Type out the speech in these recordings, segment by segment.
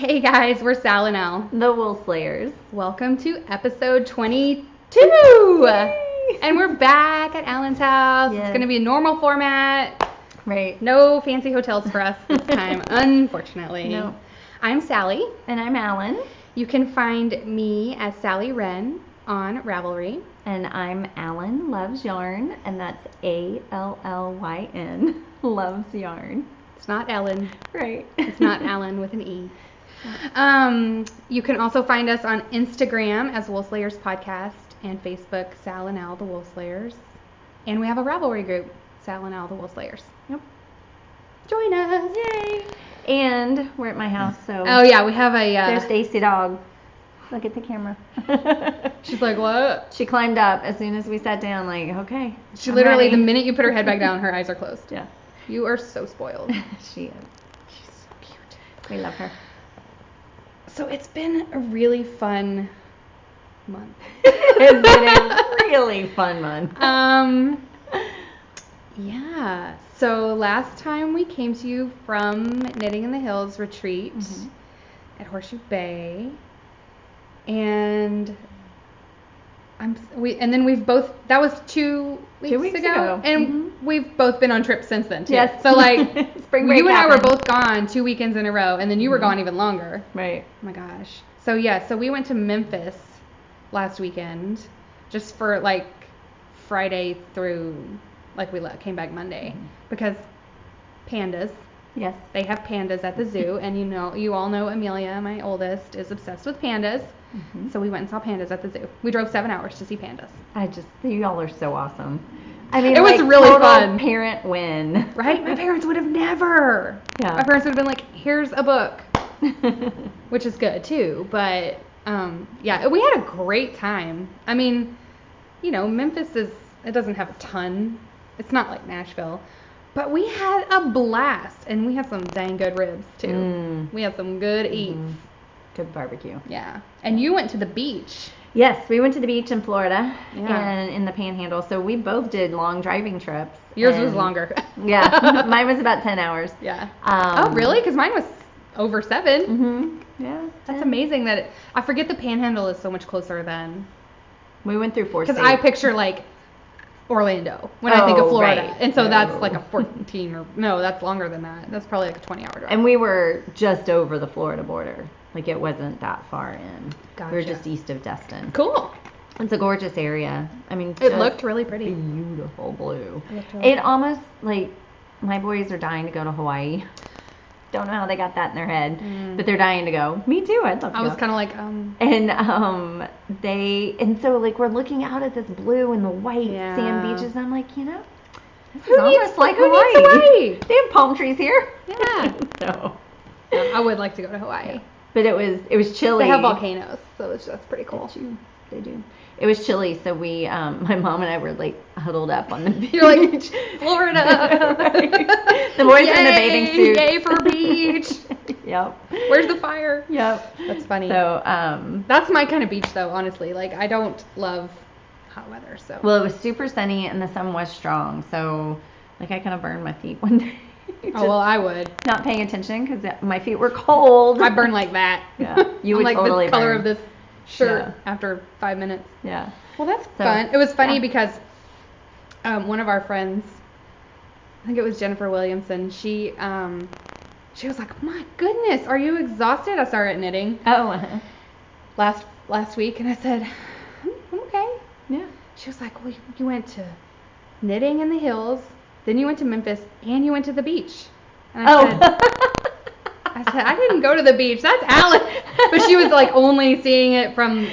Hey guys, we're Sal and Elle. The Wool Slayers. Welcome to episode 22. Yay! And we're back at Alan's house. Yes. It's going to be a normal format. Right. No fancy hotels for us this time, unfortunately. No. I'm Sally. And I'm Allyn. You can find me as Salliewren on Ravelry. And I'm Allynlovesyarn, and that's Allyn. Loves yarn. It's not Ellen. Right. It's not Alan with an E. You can also find us on Instagram as Wool Slayers Podcast and Facebook, Sal and Elle, the Wool Slayers. And we have a Ravelry group, Sal and Elle, the Wool Slayers. Yep. Join us. Yay. And we're at my house, so. Oh, yeah, we have a... There's Stacy dog. Look at the camera. She's like, what? She climbed up as soon as we sat down, like, okay. She literally, the minute you put her head back down, her eyes are closed. Yeah. You are so spoiled. She is. She's so cute. We love her. So it's been a really fun month. It's been a really fun month. Yeah. So last time we came to you from Knitting in the Hills retreat at Horseshoe Bay, and then we've both, that was 2 weeks ago, and we've both been on trips since then too. Yes. So like Spring break you and happened. I were both gone 2 weekends in a row, and then you were gone even longer. Right. Oh my gosh. So yeah, so we went to Memphis last weekend just for like Friday through, like we came back Monday because pandas. Yes. They have pandas at the zoo, and you all know Amelia, my oldest, is obsessed with pandas. So we went and saw pandas at the zoo. We drove 7 hours to see pandas. You all are so awesome. I mean, it was really total fun. Parent win. Right? My parents would have never. Yeah. My parents would have been like, here's a book. Which is good too. But yeah, we had a great time. I mean, Memphis it doesn't have a ton. It's not like Nashville. But we had a blast, and we had some dang good ribs too. We had some good eats. Good barbecue. Yeah. And you went to the beach. Yes, we went to the beach in Florida Yeah. and in the Panhandle. So we both did long driving trips. Yours was longer. Yeah, mine was about 10 hours. Yeah. Oh, really? Because mine was over 7. Yeah. That's amazing that I forget the Panhandle is so much closer than. We went through 4 states. Because I picture like Orlando when I think of Florida. Right. And so that's like a 14 that's longer than that. That's probably like a 20-hour drive. And we were just over the Florida border. Like, it wasn't that far in. Gotcha. We were just east of Destin. Cool. It's a gorgeous area. I mean, It looked really pretty. Beautiful blue. It Almost, like, my boys are dying to go to Hawaii. Don't know how they got that in their head, but they're dying to go. Me too. I'd love to I go. was kind of like, And so, like, we're looking out at this blue and the white sand beaches, and I'm like, this Who is almost needs- like who Hawaii. needs Hawaii? They have palm trees here. Yeah. So, I would like to go to Hawaii. but it was chilly. They have volcanoes, so that's pretty cool. They do. It was chilly, so we, my mom and I were like huddled up on the beach. You're like, Florida. The boys were in the bathing suit. Yay for beach. Yep. Where's the fire? Yep. That's funny. So, that's my kind of beach, though, honestly. Like, I don't love hot weather, so. well, it was super sunny and the sun was strong, so like I kind of burned my feet one day. Oh, well, I would. Not paying attention because my feet were cold. I burn like that. Yeah. You I'm would like totally the color burn. of this shirt Yeah. after 5 minutes. Yeah. Well, that's fun. It was funny yeah. because one of our friends, I think it was Jennifer Williamson, she was like, my goodness, are you exhausted? I started knitting Oh. last week, and I said, I'm okay. Yeah. She was like, well, you went to Knitting in the Hills, then you went to Memphis, and you went to the beach. And I said, I didn't go to the beach. That's Allyn. But she was like only seeing it from,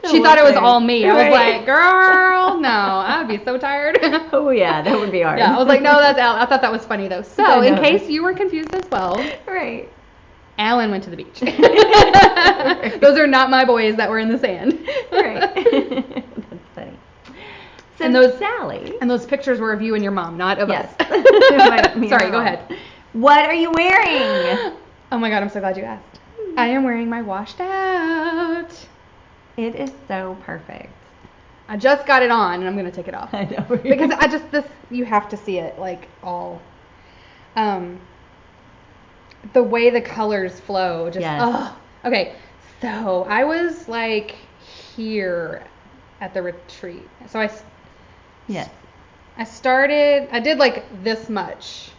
she thought it was all me. I was like, girl, no, I would be so tired. Oh, yeah, that would be hard. Yeah, I was like, no, that's Allyn. I thought that was funny though. So in case you were confused as well, Right. Allyn went to the beach. Those are not my boys that were in the sand. Right. That's funny. So And those Sally. And those pictures were of you and your mom, not of us. Me Sorry, and go Mom. ahead. What are you wearing? Oh my God, I'm so glad you asked. I am wearing my washed out. It is so perfect. I just got it on and I'm going to take it off. I know. Because you have to see it like all. The way the colors flow, just, Yes. Okay, so I was like here at the retreat. So I did like this much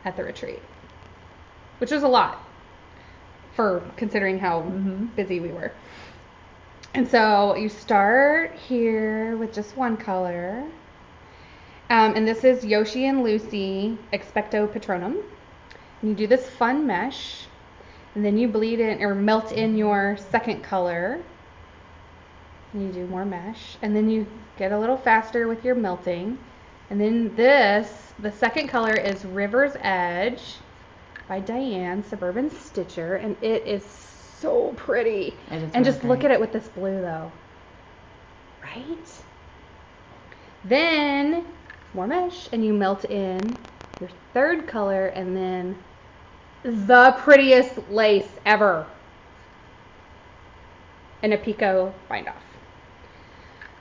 at the retreat, which was a lot for considering how busy we were. And so you start here with just one color. And this is Yoshi and Lucy Expecto Patronum. And you do this fun mesh. And then you bleed in or melt in your second color. And you do more mesh. And then you get a little faster with your melting. And then the second color is River's Edge by Diane, Suburban Stitcher. And it is so pretty. And just look at it with this blue though. Right? Then more mesh and you melt in your third color and then the prettiest lace ever in a picot bind off.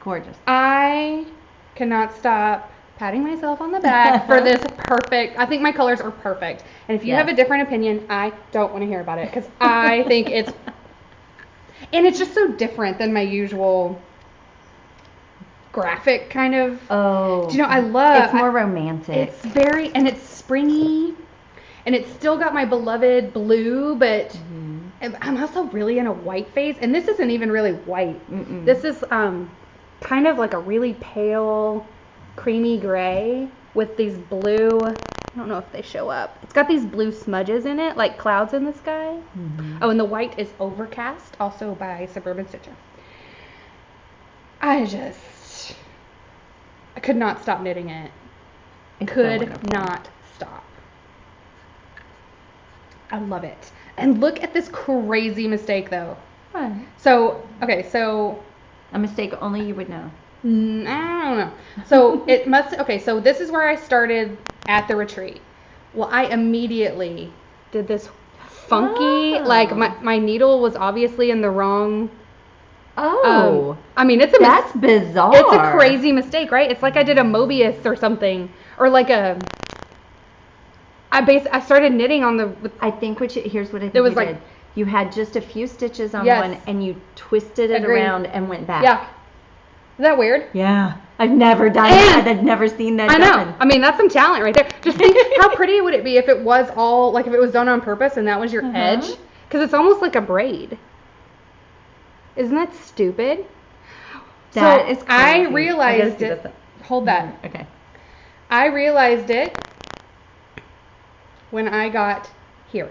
Gorgeous. I cannot stop patting myself on the back for this perfect. I think my colors are perfect. And if you have a different opinion, I don't want to hear about it because I think it's just so different than my usual graphic kind of. Oh. Do you know, I love. It's more romantic. It's very, and it's springy, and it's still got my beloved blue, but I'm also really in a white phase, and this isn't even really white. This is kind of like a really pale, creamy gray with these blue. I don't know if they show up. It's got these blue smudges in it, like clouds in the sky. Oh, and the white is Overcast, also by Suburban Stitcher. I could not stop knitting it. Could not stop. I love it. And look at this crazy mistake though. What? So, okay, so. A mistake only you would know. I don't know. So so this is where I started at the retreat. Well, I immediately did this funky, like my needle was obviously in the wrong. I mean, that's bizarre. It's a crazy mistake, right? It's like I did a Mobius or something, or like I started knitting on the. I think here's what I think it was you like, did. You had just a few stitches on one, and you twisted it around and went back. Yeah. Is that weird? Yeah. I've never done that. I've never seen that done. I know. I mean, that's some talent right there. Just think how pretty would it be if it was all, like if it was done on purpose and that was your edge? Because it's almost like a braid. Isn't that stupid? That is crazy. I realized it. Hold that. Okay. I realized it when I got here.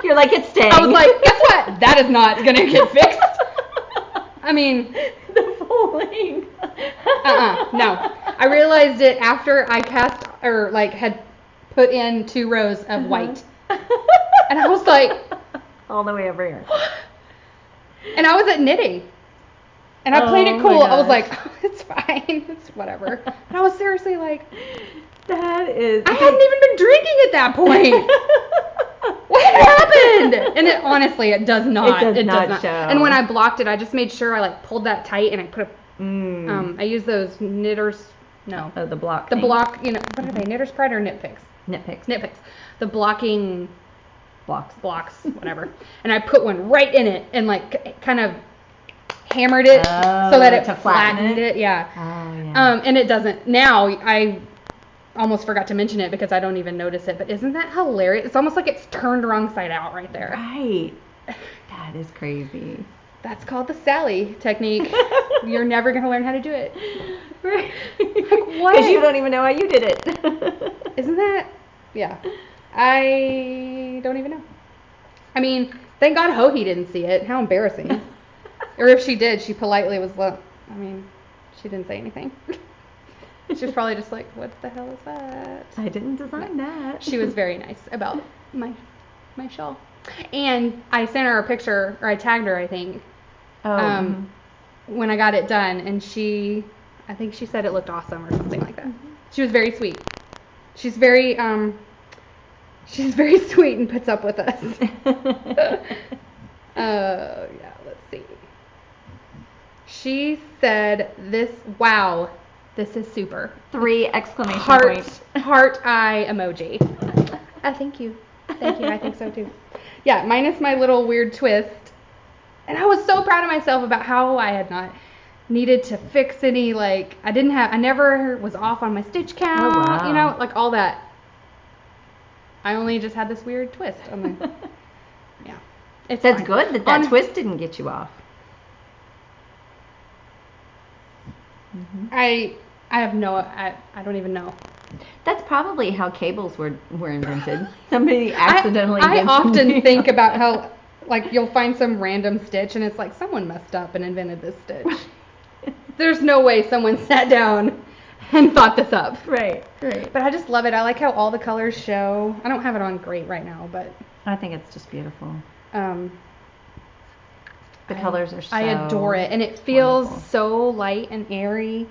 You're like, it's staying. I was like, guess what? That is not going to get fixed. I mean, the full length. No. I realized it after I cast or like had put in 2 rows of white. And I was like, all the way over here. And I was at knitting. And I played it cool. I was like, oh, it's fine. It's whatever. And I was seriously like, that is. I hadn't even been drinking at that point. What happened? And it honestly, it does not. It does not show. And when I blocked it, I just made sure I like pulled that tight and I put I use those knitters. No. Oh, the block. The block. You know, what are they? Knitter's Pride or Knit Picks? Knit Picks. Knit Picks. The blocking. Blocks. Whatever. And I put one right in it and like kind of hammered it so that it flattened it. Yeah. Oh, yeah. And it doesn't. Now I almost forgot to mention it because I don't even notice it. But isn't that hilarious? It's almost like it's turned wrong side out right there. Right. That is crazy. That's called the Sally technique. You're never going to learn how to do it. Right. Like, what? Because you don't even know how you did it. Isn't that? Yeah. I don't even know. I mean, thank God Hohi didn't see it. How embarrassing. Or if she did, she politely was like, I mean, she didn't say anything. She was probably just like, what the hell is that? I didn't design that. She was very nice about my shawl. And I sent her a picture, or I tagged her, I think, when I got it done. And I think she said it looked awesome or something like that. She was very sweet. She's very sweet and puts up with us. Yeah, let's see. She said wow, this is super. 3 exclamation points. Heart eye emoji. Thank you. I think so too. Yeah, minus my little weird twist. And I was so proud of myself about how I had not needed to fix any, like, I never was off on my stitch count, wow. you know, like all that. I only just had this weird twist on the, yeah. That's fine. Good that twist didn't get you off. Mm-hmm. I don't even know. That's probably how cables were invented. Somebody accidentally I often think about how, like, you'll find some random stitch and it's like someone messed up and invented this stitch. There's no way someone sat down and thought this up. Right. But I just love it. I like how all the colors show. I don't have it on great right now, but I think it's just beautiful. The colors are so I adore it, and it feels wonderful. so light and airy,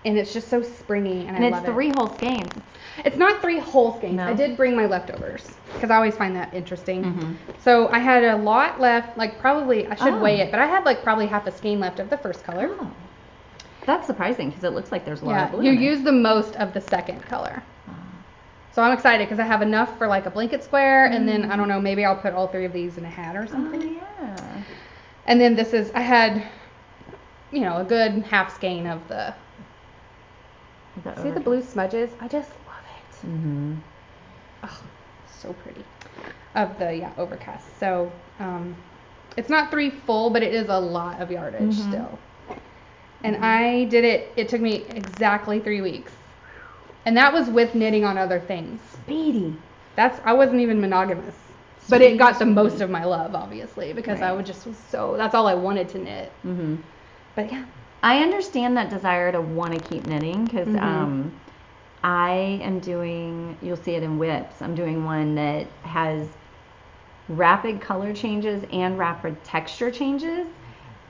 and it's just so springy, and I love it. And it's 3 whole skeins. It's not 3 whole skeins. No. I did bring my leftovers because I always find that interesting. Mm-hmm. So I had a lot left, like probably, I should weigh it, but I had like probably half a skein left of the first color. Oh. That's surprising because it looks like there's a lot of blue. You in it. use the most of the second color. So I'm excited because I have enough for like a blanket square, and then I don't know, maybe I'll put all 3 of these in a hat or something. Oh, yeah. And then I had, you know, a good half skein of the see the blue smudges? I just love it. Mm-hmm. Oh, so pretty. Of the, overcast. So it's not 3 full, but it is a lot of yardage still. And I did it took me exactly 3 weeks. And that was with knitting on other things. Speedy. I wasn't even monogamous. But it got the most of my love, obviously, because I was so, that's all I wanted to knit. Mm-hmm. But yeah. I understand that desire to want to keep knitting because I am doing, you'll see it in whips, I'm doing one that has rapid color changes and rapid texture changes.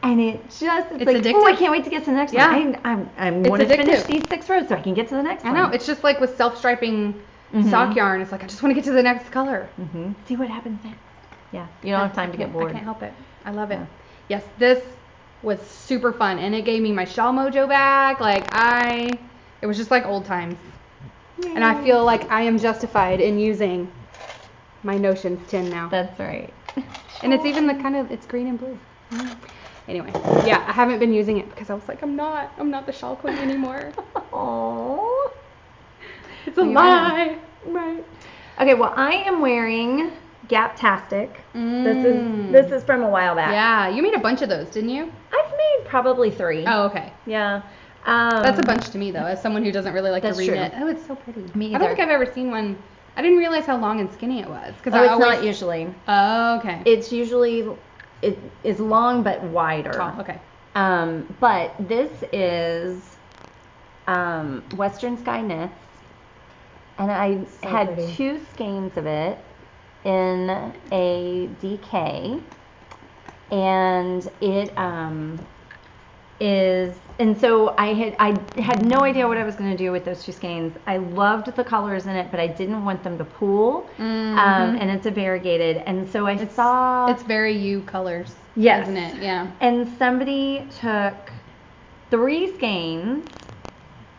And it's like, addictive. oh, I can't wait to get to the next one. I want to finish these 6 rows so I can get to the next one. I know. It's just like with self-striping sock yarn. It's like, I just want to get to the next color. Mm-hmm. See what happens next. Yeah. You don't have time to get bored. I can't help it. I love it. Yes, this was super fun. And it gave me my shawl mojo back. It was just like old times. Yay. And I feel like I am justified in using my Notions tin now. That's right. And it's even it's green and blue. Anyway, I haven't been using it because I was like, I'm not the shawl queen anymore. Oh, it's a lie. Right. Okay, well, I am wearing Gaptastic. This is from a while back. Yeah, you made a bunch of those, didn't you? I've made probably 3. Oh, okay. Yeah. That's a bunch to me though, as someone who doesn't really like to reknit. Oh, it's so pretty. Me either. I don't think I've ever seen one. I didn't realize how long and skinny it was. It's not usually. Oh, okay. It's usually. It is long but wider. Oh, okay. But this is Western Sky Knits, and I had 2 skeins of it in a DK, and it is. And so I had no idea what I was going to do with those 2 skeins. I loved the colors in it, but I didn't want them to pool. And it's a variegated. And so it's very you colors. Yes. Isn't it? Yeah. And somebody took 3 skeins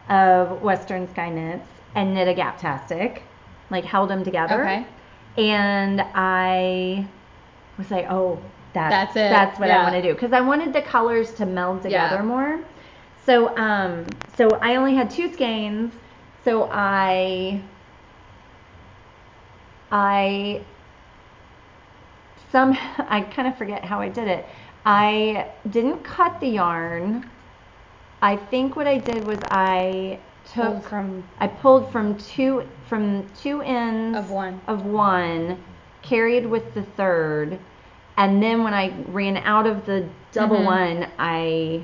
of Western Sky Knits and knit a Gaptastic, like held them together. Okay. And I was like, oh, that's it. That's what I want to do, because I wanted the colors to meld together more. So I only had 2 skeins. So I kind of forget how I did it. I didn't cut the yarn. I think what I did was I pulled from two ends of one, carried with the third, and then when I ran out of the double one, I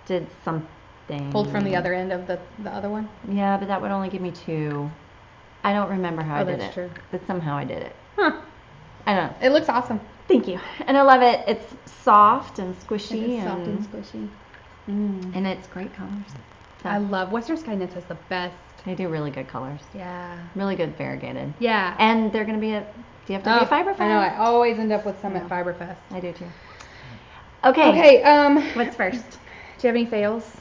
did something. Pulled from the other end of the other one? Yeah, but that would only give me 2. I don't remember how I did it. That's true. But somehow I did it. Huh. I don't know. It looks awesome. Thank you. And I love it. It's soft and squishy. It's soft and squishy. And it's great colors. So. I love Western Sky Knits has the best. They do really good colors. Yeah. Really good variegated. Yeah. And they're going to be at Fiberfest? I know. I always end up with some at Fiberfest. I do too. Okay. Okay. What's first? Do you have any fails?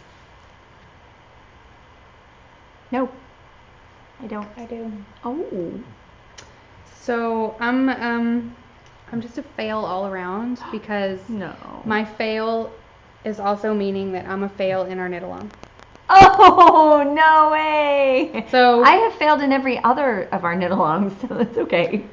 No. I don't. I do. Oh. So I'm just a fail all around because my fail is also meaning that I'm a fail in our knit along. Oh, no way. So I have failed in every other of our knit alongs, so that's okay.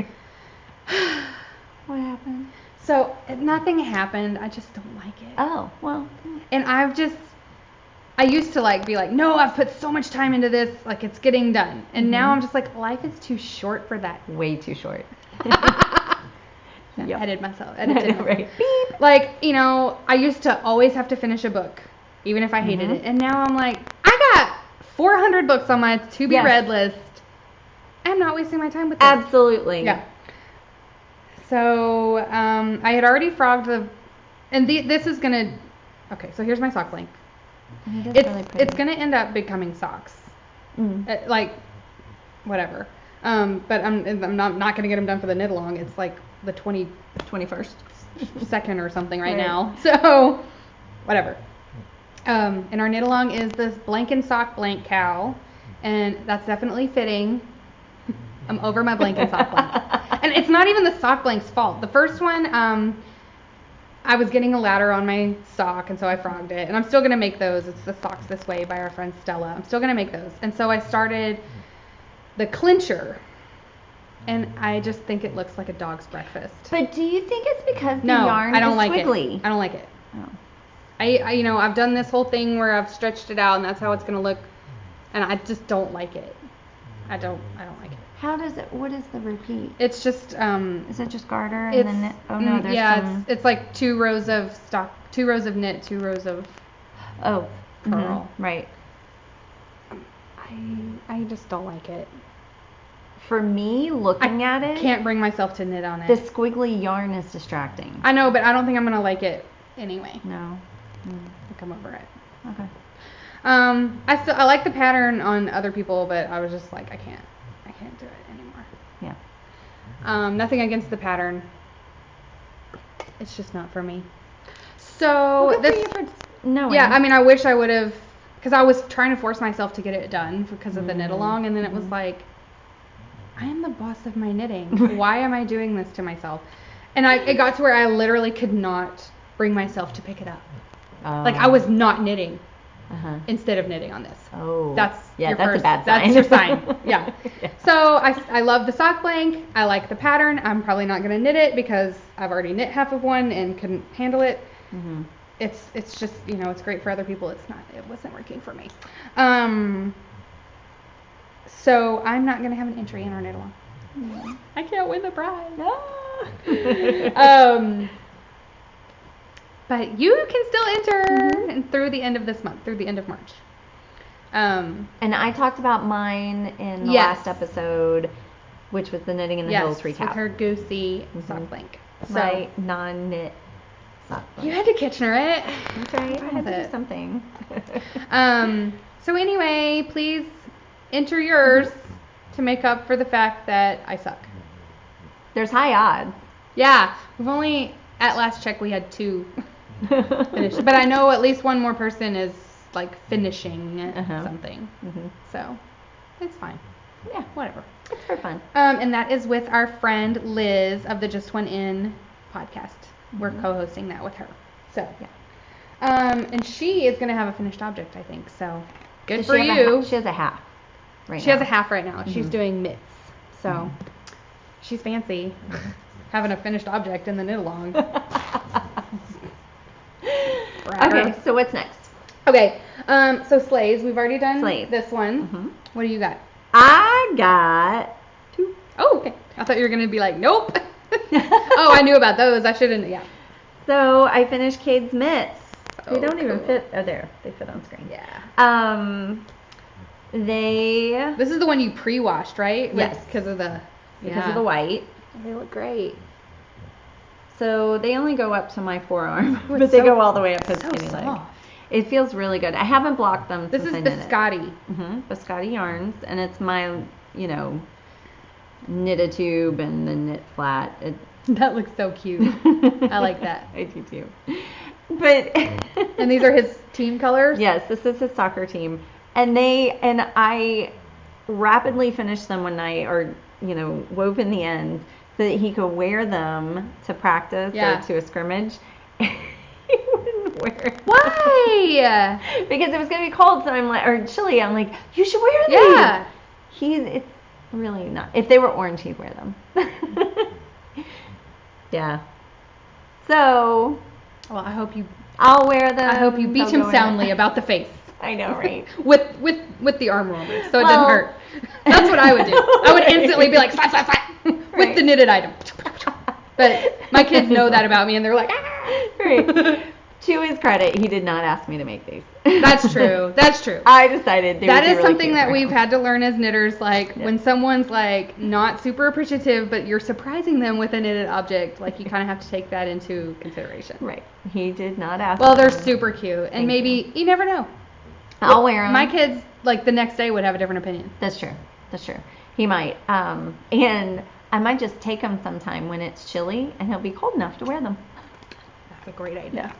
What happened? So nothing happened. I just don't like it. Oh, well. And I used to like be like, no, I've put so much time into this, like it's getting done. And now I'm just like, life is too short for that. Way too short. Yeah, edited myself. Right. Beep. Like, you know, I used to always have to finish a book, even if I hated it. And now I'm like, I got 400 books on my to be read list. I'm not wasting my time with this. Absolutely. Yeah. So I had already frogged this is gonna. Okay, so here's my sock blank. It's gonna end up becoming socks. Like, whatever. But I'm not gonna get them done for the knit along. It's like the 21st second or something right now. So, whatever. And our knit along is this blank and sock blank cow, and that's definitely fitting. I'm over my blank and sock blank. And it's not even the sock blank's fault. The first one, I was getting a ladder on my sock, and so I frogged it. And I'm still going to make those. It's the Socks This Way by our friend Stella. I'm still going to make those. And so I started the clincher, and I just think it looks like a dog's breakfast. But do you think it's because the yarn I don't is like squiggly? it. I don't like it. Oh. I've done this whole thing where I've stretched it out, and that's how it's going to look, and I just don't like it. I don't like it. What is the repeat? It's just, is it just garter and then knit? Oh no, there's some... it's like 2 rows of stock, 2 rows of knit, 2 rows of purl. Right. I just don't like it. For me, looking at it, can't bring myself to knit on it. The squiggly yarn is distracting. I know, but I don't think I'm gonna like it anyway. No. I think I'm over it. Okay. I like the pattern on other people, but I was just like, I can't do it anymore. Yeah. Nothing against the pattern. It's just not for me. So yeah, I mean, I wish I would have, because I was trying to force myself to get it done because of the knit along, and then it was like, I am the boss of my knitting. Why am I doing this to myself? And it got to where I literally could not bring myself to pick it up. Like I was not knitting. Instead of knitting on this. Oh. That's a bad sign. That's your sign. Yeah. So I love the sock blank. I like the pattern. I'm probably not going to knit it because I've already knit half of one and couldn't handle it. It's just, it's great for other people. It wasn't working for me. So I'm not going to have an entry in our knit along. I can't win the prize. No. But you can still enter and through the end of this month, through the end of March. And I talked about mine in the last episode, which was the Knitting in the Hills recap. With her goosey sock blank. My non-knit sock blank. You had to Kitchener it. That's right. I had to do something. So anyway, please enter yours to make up for the fact that I suck. There's high odds. Yeah. We've only, at last check, we had 2 finished. But I know at least one more person is like finishing something. So it's fine. Yeah, whatever. It's for fun. And that is with our friend Liz of the Just One In podcast. We're co-hosting that with her. So yeah. And she is going to have a finished object, I think. So good for you. She has a half right now. She has a half right now. She's doing mitts. So she's fancy. Having a finished object in the knit along. Okay, so what's next? Okay, so sleighs. We've already done this one. What do you got? I got 2. Oh, okay. I thought you were going to be like, nope. Oh, I knew about those. I shouldn't, So I finished Cade's mitts. They don't even cool. fit. Oh, there. They fit on screen. Yeah. This is the one you pre-washed, right? Yes. Because of the white. They look great. So they only go up to my forearm, but they go all the way up to the skinny leg. It feels really good. I haven't blocked them since I knit it. This is Biscotti. Biscotti yarns, and it's my, knit-a tube and the knit flat. That looks so cute. I like that. I do too. But and these are his team colors? Yes, this is his soccer team. And I rapidly finished them one night, or woven the ends so that he could wear them to practice or to a scrimmage. He wouldn't wear them. Why? Because it was going to be cold, so I'm like, or chilly. I'm like, you should wear these. Yeah. It's really not. If they were orange, he'd wear them. Yeah. So. Well, I'll wear them. I hope you beat him soundly about the face. I know, right? with the arm roller, so it didn't hurt. That's what I would do. I would instantly be like, slap, slap, slap, with the knitted item. But my kids know that about me, and they're like, ah. Right. To his credit, he did not ask me to make these. That's true. That's true. I decided that is really something that we've had to learn as knitters. Like when someone's like not super appreciative, but you're surprising them with a knitted object, like you kind of have to take that into consideration. Right. He did not ask. Well, they're super cute, and maybe you never know. I'll wear them. My kids, like the next day, would have a different opinion. That's true. He might. And I might just take them sometime when it's chilly, and he'll be cold enough to wear them. That's a great idea. Yeah.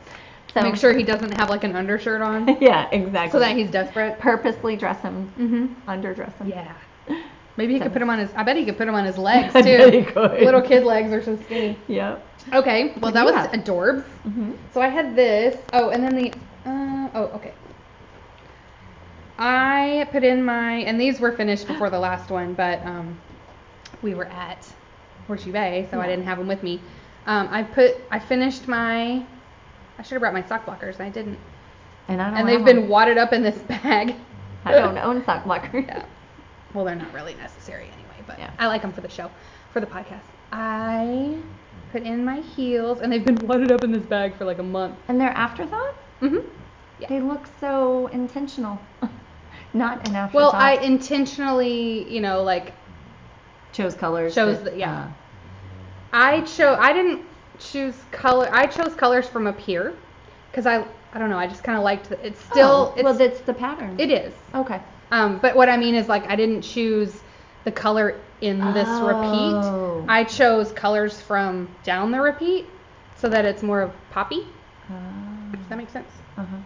So make sure he doesn't have like an undershirt on. Yeah, exactly. So that he's desperate. Purposely dress him. Underdress him. Yeah. Maybe he could put him on his. I bet he could put him on his legs too. I bet he could. Little kid legs are so skinny. Yep. Okay. Well, that was adorbs. Mm-hmm. So I had this. Oh, and then the. Okay. I put in and these were finished before the last one, but we were at Horseshoe Bay, so I didn't have them with me. I finished I should have brought my sock blockers, and I didn't. And they've been wadded up in this bag. I don't own sock blockers. Yeah. Well, they're not really necessary anyway, but I like them for the show, for the podcast. I put in my heels, and they've been wadded up in this bag for like a month. And they're afterthoughts? Mm-hmm. Yeah. They look so intentional. Not an afterthought. Well, I intentionally, chose colors. I didn't choose color. I chose colors from up here because I don't know. I just kind of liked it's still. That's the pattern. It is. Okay. But what I mean is I didn't choose the color in this repeat. I chose colors from down the repeat so that it's more of poppy. Does that make sense? Okay.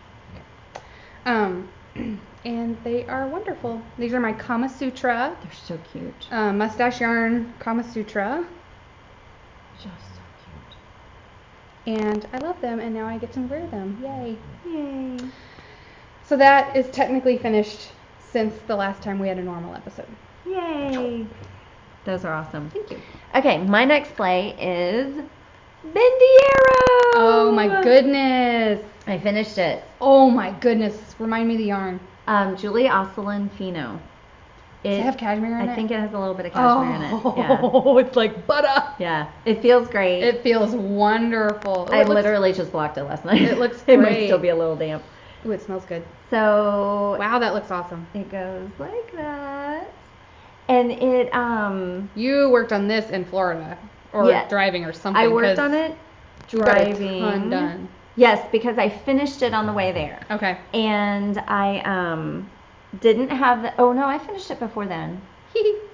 And they are wonderful. These are my Kama Sutra. They're so cute. Mustache yarn Kama Sutra. Just so cute. And I love them, and now I get to wear them. Yay. Yay. So that is technically finished since the last time we had a normal episode. Yay. Those are awesome. Thank you. Okay, my next play is Bendiero. Oh my goodness. I finished it. Oh my goodness. Remind me of the yarn. Julie Allyn Fino. Does it have cashmere in it? I think it has a little bit of cashmere in it. Oh, it's like butter. Yeah, it feels great. It feels wonderful. I literally just blocked it last night. It looks It great. might still be a little damp. Ooh, it smells good. So wow, that looks awesome. It goes like that, and it You worked on this in Florida, or driving, or something. I worked on it driving. You got a ton done. Yes, because I finished it on the way there. Okay. And I didn't have the. Oh no, I finished it before then.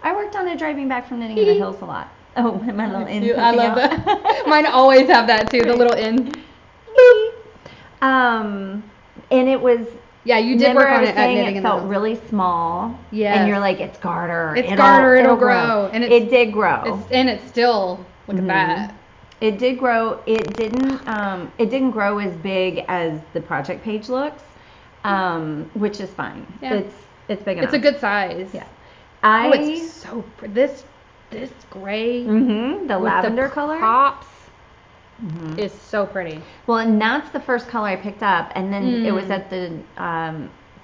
I worked on it driving back from knitting in the hills a lot. Oh, my little end. I love that. Mine always have that too. The little end. And it was. Yeah, you did work on it at knitting. It felt really small. Yeah. And you're like, it's garter. It'll grow. And it did grow. It's still look at that. It did grow. It didn't grow as big as the project page looks, which is fine. Yeah. It's big enough. It's a good size. Yeah. It's so pretty. This gray. The lavender the color. Pops. Is so pretty. Well, and that's the first color I picked up, and then it was at the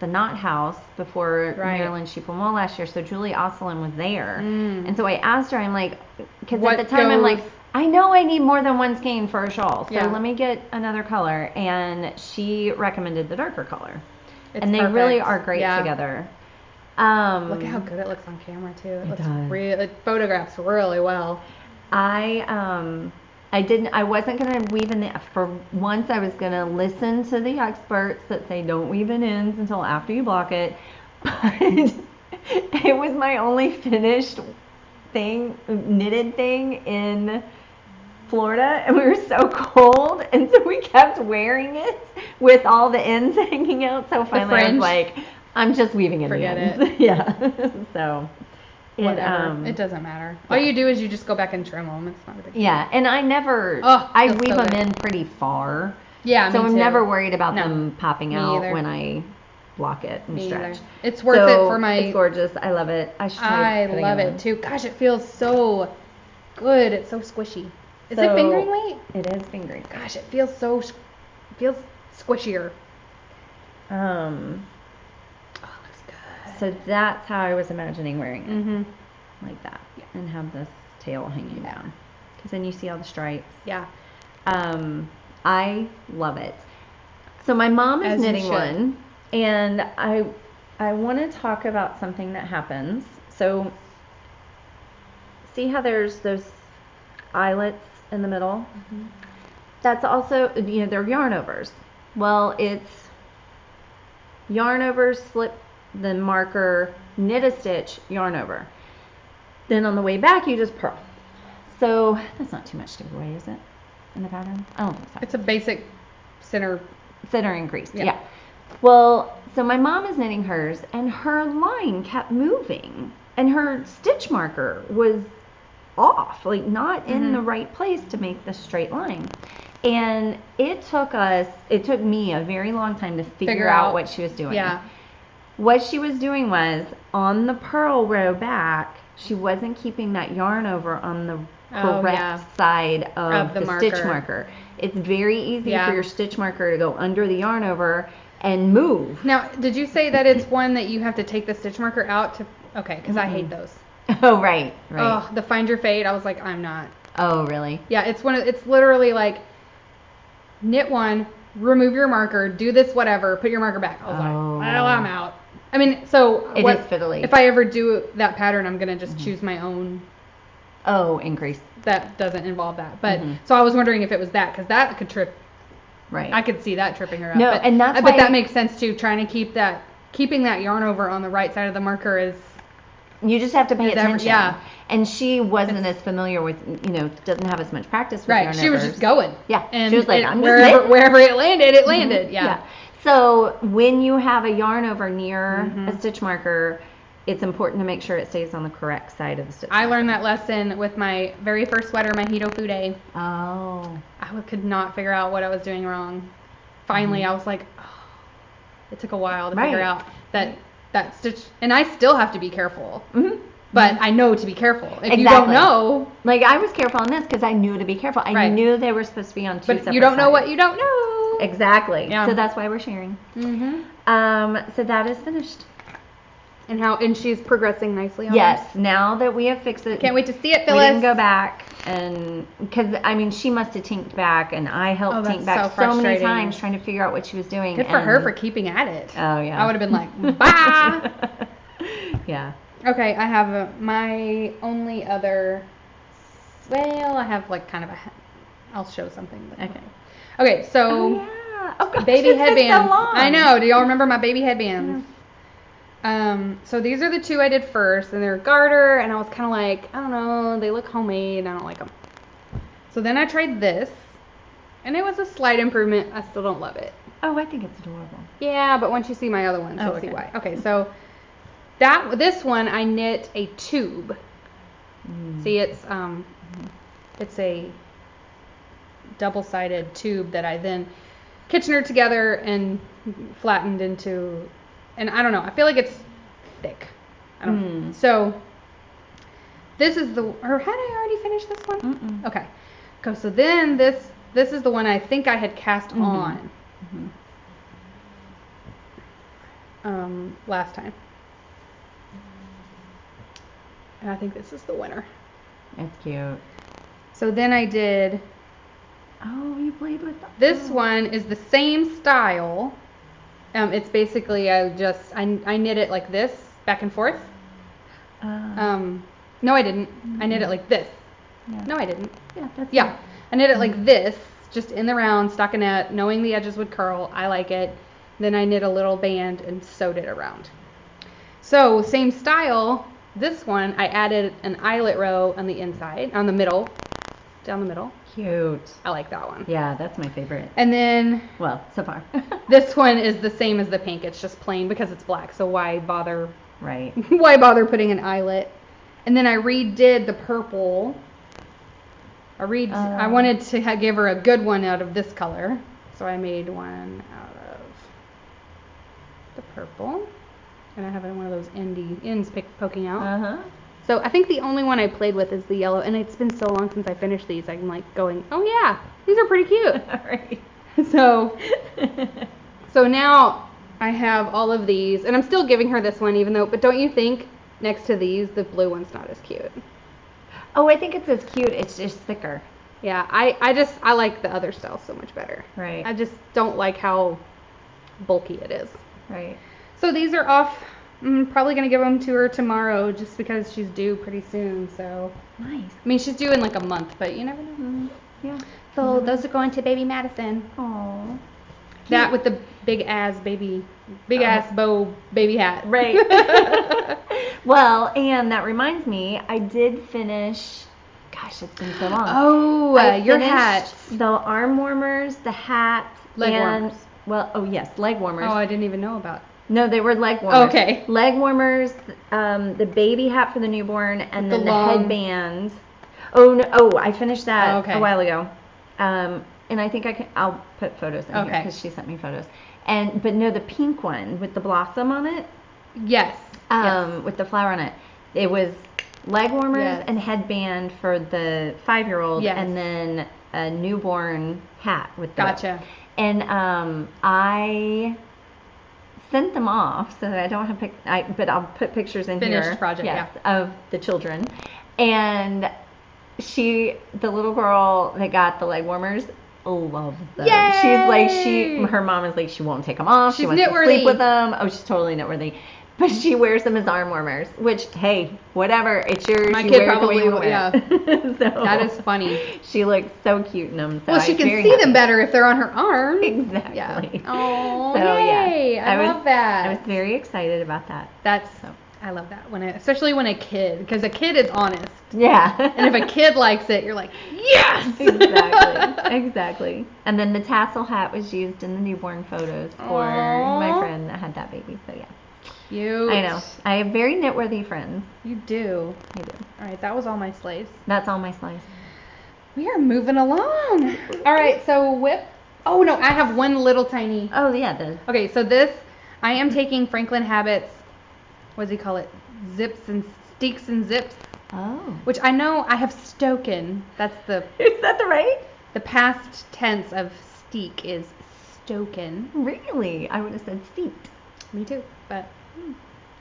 Knot House before Maryland Sheep and Wool last year. So Julie Allyn was there, and so I asked her. I'm like, because at the time I'm like, I know I need more than one skein for a shawl, so let me get another color. And she recommended the darker color, and they really are great together. Look at how good it looks on camera too. It looks it photographs really well. I wasn't going to weave in for once I was going to listen to the experts that say don't weave in ends until after you block it, but it was my only finished knitted thing in Florida, and we were so cold, and so we kept wearing it with all the ends hanging out, so finally I was like, I'm just weaving in the ends. Forget it. Yeah. So whatever. It doesn't matter. All you do is you just go back and trim them. It's not a big deal. Yeah, and I weave them in pretty far. Yeah, so me I'm too. never worried about them popping out either. when I block it and stretch. It's worth it for my. It's gorgeous. I love it. I love it too. Gosh, it feels so good. It's so squishy. Is it fingering weight? It is fingering. Gosh, it feels squishier. Oh, looks good. So that's how I was imagining wearing it, like that, and have this tail hanging down, because then you see all the stripes. Yeah. I love it. So my mom is knitting one, and I want to talk about something that happens. So see how there's those eyelets in the middle? That's also, they're yarn overs. Well, it's yarn over, slip the marker, knit a stitch, yarn over. Then on the way back, you just purl. So that's not too much to give away, is it? In the pattern? I don't think so. It's a basic center increase. Yeah. Well, so my mom is knitting hers, and her line kept moving, and her stitch marker was off, like not in the right place to make the straight line. And it took me a very long time to figure out what she was doing. Yeah. What she was doing was, on the purl row back, she wasn't keeping that yarn over on the correct side of the stitch marker. It's very easy for your stitch marker to go under the yarn over and move. Now, did you say that it's one that you have to take the stitch marker out to? Okay, because I hate those. Oh, right. Oh, the Find Your Fade. I was like, I'm not. Oh, really? Yeah, it's literally like, knit one, remove your marker, do this whatever, put your marker back. I was like, well, I'm out. I mean, so it is fiddly. If I ever do that pattern, I'm gonna just choose my own. Oh, increase. That doesn't involve that, but so I was wondering if it was that, because that could trip. Right. I could see that tripping her up. No, but, and that's but that makes sense too. Trying to keeping that yarn over on the right side of the marker is. You just have to pay attention. Yeah. And she wasn't as familiar with, doesn't have as much practice with yarn overs. She was just going. Yeah. And she was like, I'm wherever it landed, it landed. Yeah. So when you have a yarn over near a stitch marker, it's important to make sure it stays on the correct side of the stitch marker. I learned that lesson with my very first sweater, my Hito Fude. Oh. I could not figure out what I was doing wrong. Finally, I was like, it took a while to figure out that stitch, and I still have to be careful. But I know to be careful. If you don't know, like I was careful on this because I knew to be careful. I knew they were supposed to be on two separate But you don't know sides. what you don't know. Exactly. Yeah. So that's why we're sharing. So that is finished. And she's progressing nicely on Yes. Now that we have fixed it. Can't wait to see it, Phyllis. We didn't go back and because she must have tinked back, and I helped tink back so many times trying to figure out what she was doing. Good for her for keeping at it. Oh yeah. I would have been like, bye. Yeah. Okay, I have my only other. Well, I have like kind of I'll show something. Okay, so gosh, baby headbands. So long. I know. Do y'all remember my baby headbands? So these are the two I did first, and they're garter, and I was kind of like, I don't know, they look homemade, I don't like them. So then I tried this, and it was a slight improvement. I still don't love it. Oh, I think it's adorable. Yeah, but once you see my other ones, you'll see why. Okay, so this one I knit a tube. See, it's a double-sided tube that I then Kitchener together and flattened into, and I don't know, I feel like it's thick. I don't know. So this is or had I already finished this one? Okay. So then this is the one I think I had cast on last time. And I think this is the winner. That's cute. So then I did. Oh, you played with that. This one is the same style. It's basically I knit it like this, back and forth. No, I didn't. I knit it like this. Yeah. No, I didn't. Yeah, I knit it like this, just in the round, stockinette, knowing the edges would curl. I like it. Then I knit a little band and sewed it around. So same style. This one I added an eyelet row on the inside, on the middle, down the middle. Cute. I like that one. Yeah, that's my favorite. And then, well, so far. This one is the same as the pink. It's just plain because it's black. So why bother? Right. Why bother putting an eyelet? And then I redid the purple. I wanted to give her a good one out of this color. So I made one out of the purple. And I have one of those ends poking out. Uh-huh. So I think the only one I played with is the yellow. And it's been so long since I finished these. I'm like going, oh yeah, these are pretty cute. Right. So now I have all of these. And I'm still giving her this one even though, but don't you think next to these, the blue one's not as cute? Oh, I think it's as cute. It's just thicker. Yeah, I like the other style so much better. Right. I just don't like how bulky it is. Right. So these are off. I'm probably going to give them to her tomorrow just because she's due pretty soon. So nice. I mean, she's due in like a month, but you never know. Mm-hmm. Yeah. So those are going to baby Madison. Aww. That with the big ass bow baby hat. Right. Well, and that reminds me, I did finish, gosh, it's been so long. Oh, your hat. The arm warmers, the hat. Leg warmers. Well, oh yes, leg warmers. Oh, I didn't even know about. No, they were leg warmers. Okay. Leg warmers, the baby hat for the newborn, and then the headband. I finished that a while ago. And I think I'll put photos in here because she sent me photos. But no, the pink one with the blossom on it. Yes. With the flower on it. It was leg warmers and headband for the 5-year-old, and then a newborn hat with the. Gotcha. And I sent them off so that I don't have but I'll put pictures in here. Finished project, of the children. And the little girl that got the leg warmers loves them. Yay! She's like, her mom is like, she won't take them off. She wants to sleep with them. Oh, she's totally knitworthy. But she wears them as arm warmers, which, hey, whatever, it's yours. My you kid wear probably it the will, way you want. So, that is funny. She looks so cute in them. So well, she can see them better if they're on her arm. Exactly. Yeah. Oh, so, yay. I love that. I was very excited about that. I love that especially when a kid, because a kid is honest. Yeah. And if a kid likes it, you're like, yes. Exactly. And then the tassel hat was used in the newborn photos for my friend that had that baby. So yeah. Cute. I know. I have very knitworthy friends. You do. I do. All right, that was all my sleighs. That's all my sleighs. We are moving along. All right, so whip. Oh no, I have one little tiny. Oh yeah. Okay, so this, I am taking Franklin Habit's, what does he call it? Zips and steaks and zips. Oh. Which I know I have stoken. That's the. Is that the right? The past tense of steak is stoken. Really? I would have said steeped. Me too, but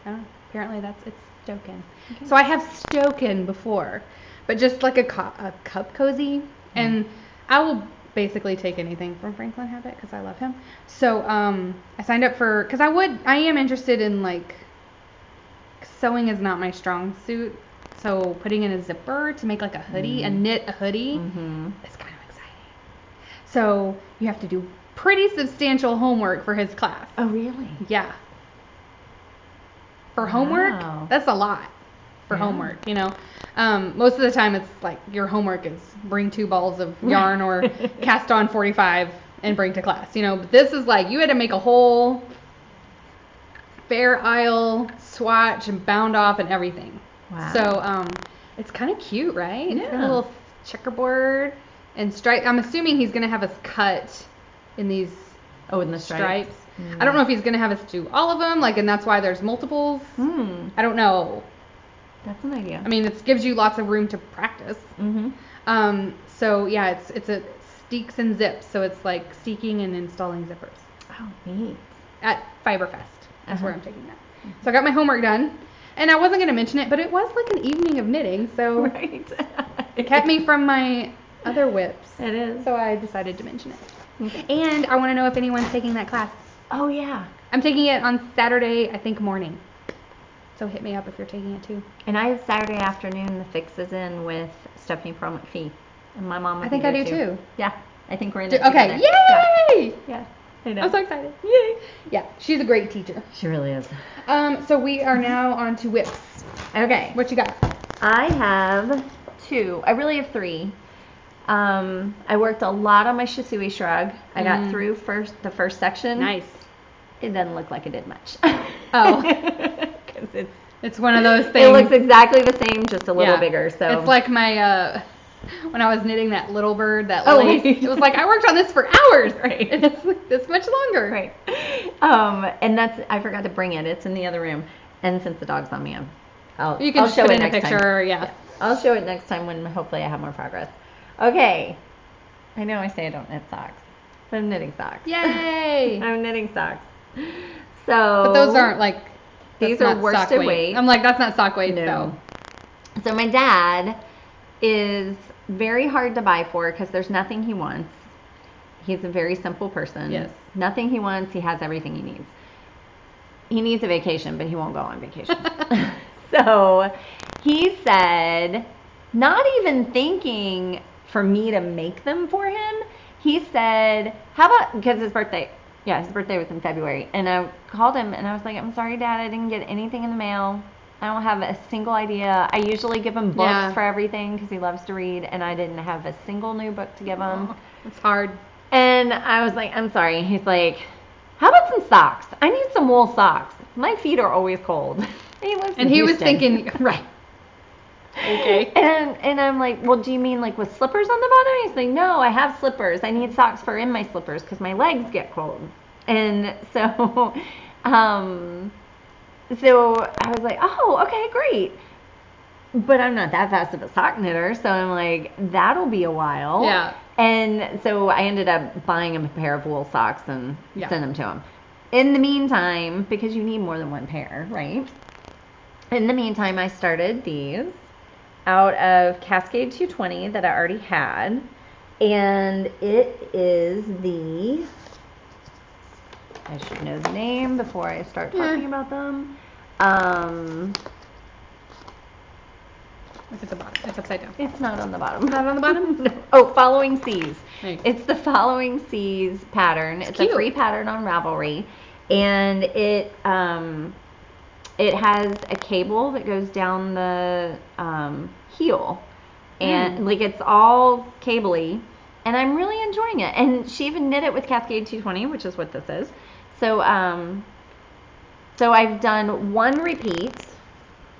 I don't know. Apparently it's stoken. Okay. So I have stoken before, but just like a cup cozy, and I will basically take anything from Franklin Habit because I love him. So I signed up for, because I am interested in, like, sewing is not my strong suit, so putting in a zipper to make like a hoodie, knit a hoodie, is kind of exciting. So you have to do pretty substantial homework for his class. Oh really? Yeah. For homework, that's a lot for homework, you know. Most of the time it's like your homework is bring 2 balls of yarn or cast on 45 and bring to class, you know. But this is like, you had to make a whole Fair Isle swatch and bound off and everything. Wow. So it's kind of cute, right? Yeah. It's got a little checkerboard and stripe. I'm assuming he's going to have us cut in these in the stripes. I don't know if he's going to have us do all of them, like, and that's why there's multiples. I don't know. That's an idea. I mean, it gives you lots of room to practice. So yeah, it's a steaks and zips. So it's like steeking and installing zippers. Oh, neat. At Fiberfest. That's where I'm taking that. So I got my homework done, and I wasn't going to mention it, but it was like an evening of knitting, so it kept me from my other whips. It is. So I decided to mention it. Okay. And I want to know if anyone's taking that class. Oh yeah. I'm taking it on Saturday, I think, morning. So hit me up if you're taking it too. And I have Saturday afternoon the fixes in with Stephanie Pearl McPhee, and my mom. I think I do too. Yeah, I think we're in it okay. Together. Yay! Yeah. I know. I'm so excited. Yay! Yeah, she's a great teacher. She really is. So we are now on to whips. Okay. What you got? I have 2. I really have 3. I worked a lot on my Shisui shrug. I got through the first section. Nice. It doesn't look like it did much. Oh. Because it's It's one of those things. It looks exactly the same, just a little bigger. So it's like my when I was knitting that little bird, that lace. It was like I worked on this for hours. Right. And it's like this much longer. Right. And I forgot to bring it. It's in the other room. And since the dog's on me, I'll show it next time. Yeah. I'll show it next time when hopefully I have more progress. Okay. I know I say I don't knit socks, but I'm knitting socks. Yay! I'm knitting socks. So. But those aren't like. These are worsted weight. I'm like, that's not sock weight, no. So my dad is very hard to buy for because there's nothing he wants. He's a very simple person. Yes. Nothing he wants. He has everything he needs. He needs a vacation, but he won't go on vacation. So he said, not even thinking for me to make them for him, he said, how about, because his birthday was in February, and I called him and I was like, I'm sorry, Dad, I didn't get anything in the mail. I don't have a single idea. I usually give him books for everything because he loves to read, and I didn't have a single new book to give him. Oh, it's hard. And I was like, I'm sorry. He's like, how about some socks? I need some wool socks. My feet are always cold. He was thinking, right. Okay. And I'm like, well, do you mean like with slippers on the bottom? He's like, no, I have slippers. I need socks for in my slippers because my legs get cold. And so, so I was like, oh, okay, great. But I'm not that fast of a sock knitter, so I'm like, that'll be a while. Yeah. And so I ended up buying him a pair of wool socks and send them to him. In the meantime, because you need more than one pair, right? In the meantime, I started these out of Cascade 220 that I already had. And it is the, I should know the name before I start talking about them. It's at the bottom. It's upside down. It's not on the bottom. Not on the bottom? No. Oh, Following Seas. It's the Following Seas pattern. It's a free pattern on Ravelry. And it has a cable that goes down the heel. And like it's all cabley. And I'm really enjoying it. And she even knit it with Cascade 220, which is what this is. So so I've done one repeat.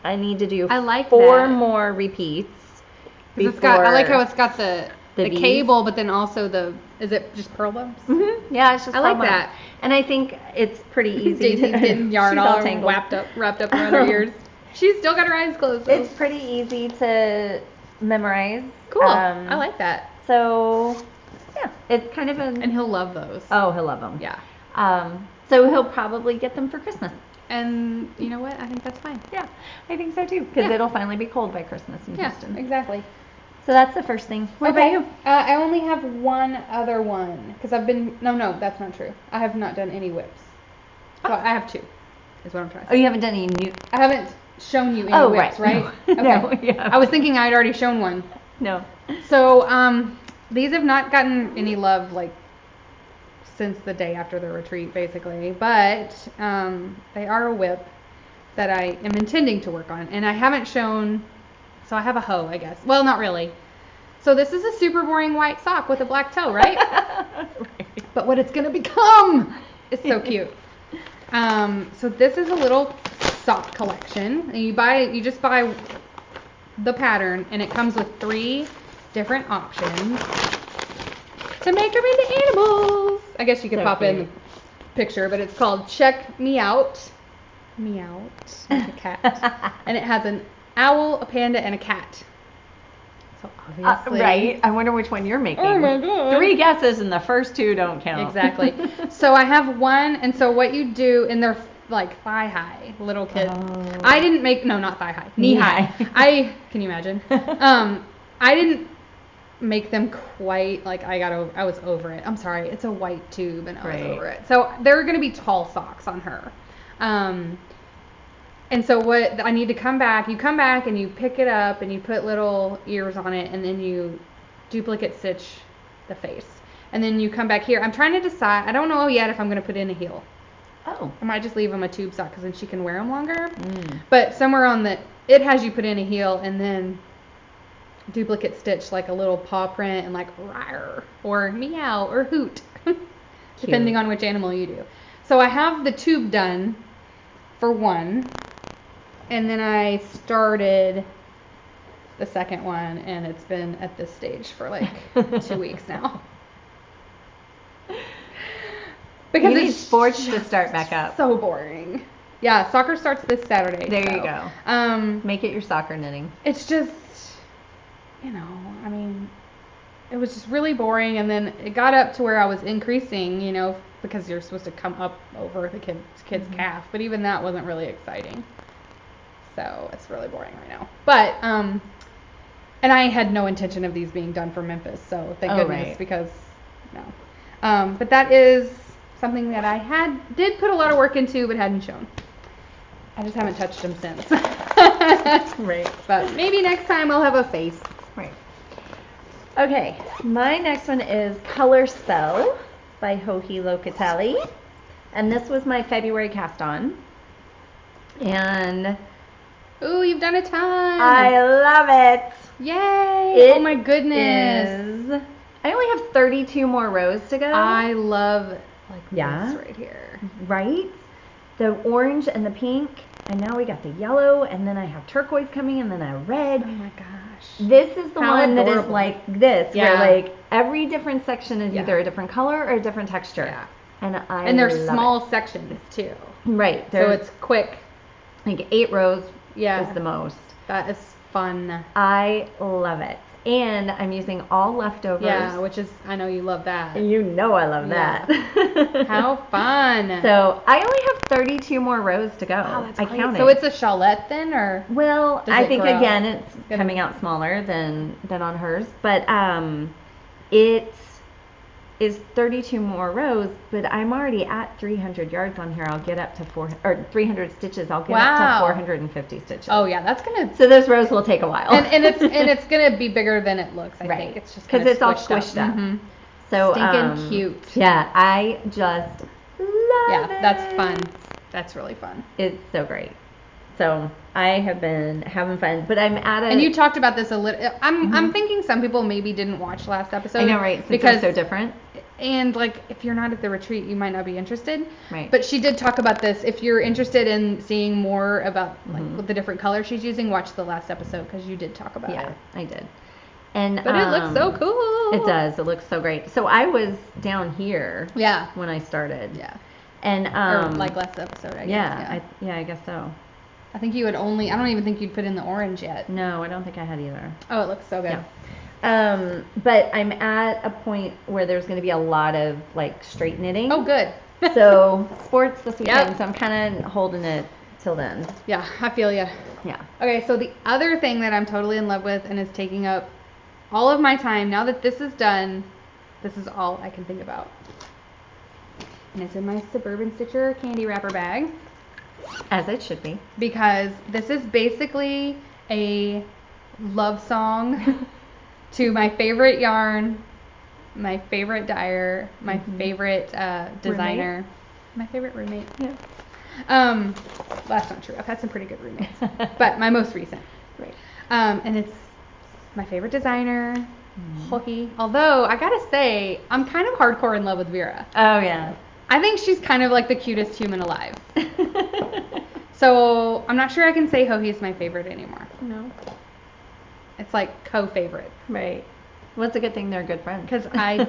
I need to do 4 more repeats. I like how it's got the cable, but then also is it just purl bumps? Mm-hmm. Yeah, it's just I like that. And I think it's pretty easy. Daisy's getting yarn all wrapped up around her ears. She's still got her eyes closed, though. It's pretty easy to memorize. Cool. I like that. So, yeah, it's kind of And he'll love those. Oh, he'll love them. Yeah. So he'll probably get them for Christmas. And you know what? I think that's fine. Yeah, I think so too. Because it'll finally be cold by Christmas in Houston. Exactly. So that's the first thing. What about you? I only have one other one. Because I've been... No, that's not true. I have not done any whips. So I have 2, is what I'm trying to say. Oh, you haven't done any new... I haven't shown you any whips, right? No. Okay. No, yeah. I was thinking I'd already shown one. No. So, these have not gotten any love, like, since the day after the retreat, basically. But they are a whip that I am intending to work on. And I haven't shown... So I have a hoe, I guess. Well, not really. So this is a super boring white sock with a black toe, right? Right. But what it's going to become is so cute. So this is a little sock collection. And you just buy the pattern, and it comes with 3 different options to make them into animals. I guess you could pop in the picture, but it's called Check Me Out. Meowt, like a cat. And it has an owl, a panda, and a cat. So obviously. Right. I wonder which one you're making. Oh my God. 3 guesses and the first 2 don't count. Exactly. So I have one, and so what you do, and they're like thigh high, little kids. Oh. I didn't make, no, not thigh high, knee high. Can you imagine? I didn't make them quite like I was over it. I'm sorry. It's a white tube, and I was over it. So they're going to be tall socks on her. And so what I need to you come back and you pick it up and you put little ears on it, and then you duplicate stitch the face. And then you come back here. I'm trying to decide. I don't know yet if I'm going to put in a heel. Oh. I might just leave them a tube sock because then she can wear them longer. But somewhere on it has you put in a heel and then duplicate stitch like a little paw print and like rawr or meow or hoot, depending on which animal you do. So I have the tube done for one. and then I started the second one, and it's been at this stage for like 2 weeks now. Because you need it's sports to start back up. So boring. Yeah, soccer starts this Saturday. There you go. Make it your soccer knitting. It's just, I mean, it was just really boring, and then it got up to where I was increasing, because you're supposed to come up over the kid's calf, but even that wasn't really exciting. So it's really boring right now. But and I had no intention of these being done for Memphis, so thank goodness, right. Because no. But that is something that I did put a lot of work into, but hadn't shown. I just haven't touched them since. Right. But maybe next time I'll have a face. Right. Okay, my next one is Color Spell by Joji Locatelli. And this was my February cast on. And ooh, you've done a ton. I love it. Yay. Oh my goodness. I only have 32 more rows to go. I love this right here. Right? The orange and the pink, and now we got the yellow, and then I have turquoise coming, and then a red. Oh my gosh. This is the one adorable. That is like this, where like every different section is either a different color or a different texture. Yeah. And they're small sections too. Right. So it's quick. Like 8 rows is the most. That is fun. I love it. And I'm using all leftovers. Yeah, which is, I know you love that. You know I love that. How fun. So I only have 32 more rows to go. Wow, that's I great. counted. So it's a chalette then, or? Well, I think grow? Again it's coming out smaller than on hers. But it is 32 more rows, but I'm already at 300 yards on here. I'll get up to 300 stitches. I'll get up to 450 stitches. Oh yeah, that's gonna. So those rows will take a while. And it's gonna be bigger than it looks. I think it's just because it's all squished up. Mm-hmm. So stinking cute. Yeah, I just love it. That's fun. That's really fun. It's so great. So I have been having fun, but I'm at And you talked about this a little. I'm thinking some people maybe didn't watch last episode. I know, right? Because it's so different. And like, if you're not at the retreat, you might not be interested. Right. But she did talk about this. If you're interested in seeing more about like the different colors she's using, watch the last episode because you did talk about it. Yeah, I did. And but it looks so cool. It does. It looks so great. So I was down here. Yeah. When I started. Yeah. And or like last episode, I guess. Yeah. I guess so. I think you would I don't even think you'd put in the orange yet. No, I don't think I had either. Oh, it looks so good. Yeah. But I'm at a point where there's going to be a lot of like straight knitting. Oh, good. So sports this weekend, so I'm kind of holding it till then. Yeah, I feel you. Yeah. Okay, so the other thing that I'm totally in love with and is taking up all of my time, now that this is done, this is all I can think about. And it's in my Suburban Stitcher candy wrapper bag. As it should be. Because this is basically a love song to my favorite yarn, my favorite dyer, my favorite designer, roommate? My favorite roommate. Yeah. That's not true. I've had some pretty good roommates, but my most recent. Right. And it's my favorite designer, Joji. Although I gotta say, I'm kind of hardcore in love with Vera. Oh yeah. I think she's kind of like the cutest human alive. So I'm not sure I can say Joji's my favorite anymore. No. It's like co-favorite. Right. Well, it's a good thing they're good friends. Because I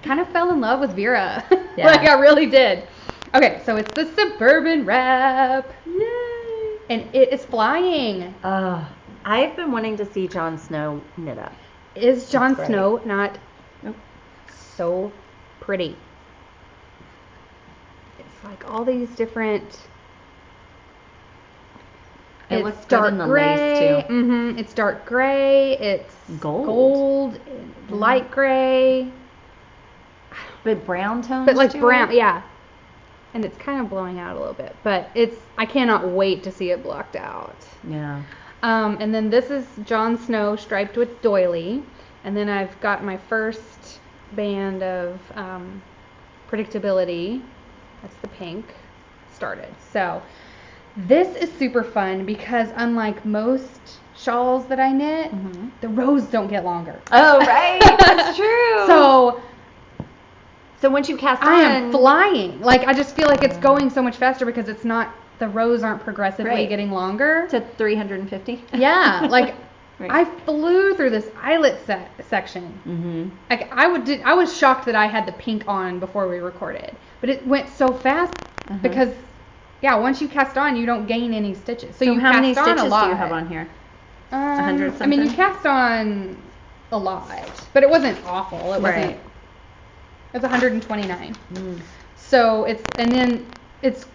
kind of fell in love with Vera. Yeah. Like I really did. Okay, so it's the Suburban wrap. Yay! And it is flying. I've been wanting to see Jon Snow knit up. Is Jon Snow not so pretty? It's like all these different... It looks dark gray. Too. It's dark gray. It's gold, light gray. But brown tones. But like brown, yeah. And it's kind of blowing out a little bit, but I cannot wait to see it blocked out. Yeah. And then this is Jon Snow striped with doily, and then I've got my first band of predictability. That's the pink started. So. This is super fun because unlike most shawls that I knit, the rows don't get longer. Oh, right. That's true. So once you cast on... I am flying. Like, I just feel like it's going so much faster because it's not the rows aren't progressively Right. getting longer. To 350. Yeah, like Right. I flew through this eyelet section. Mm-hmm. Like I was shocked that I had the pink on before we recorded, but it went so fast because yeah, once you cast on, you don't gain any stitches. So you how cast many on stitches a lot. do you have on here? 100 I mean, you something? cast on a lot, but it wasn't awful. It wasn't. Right. It was 129. Mm. So it's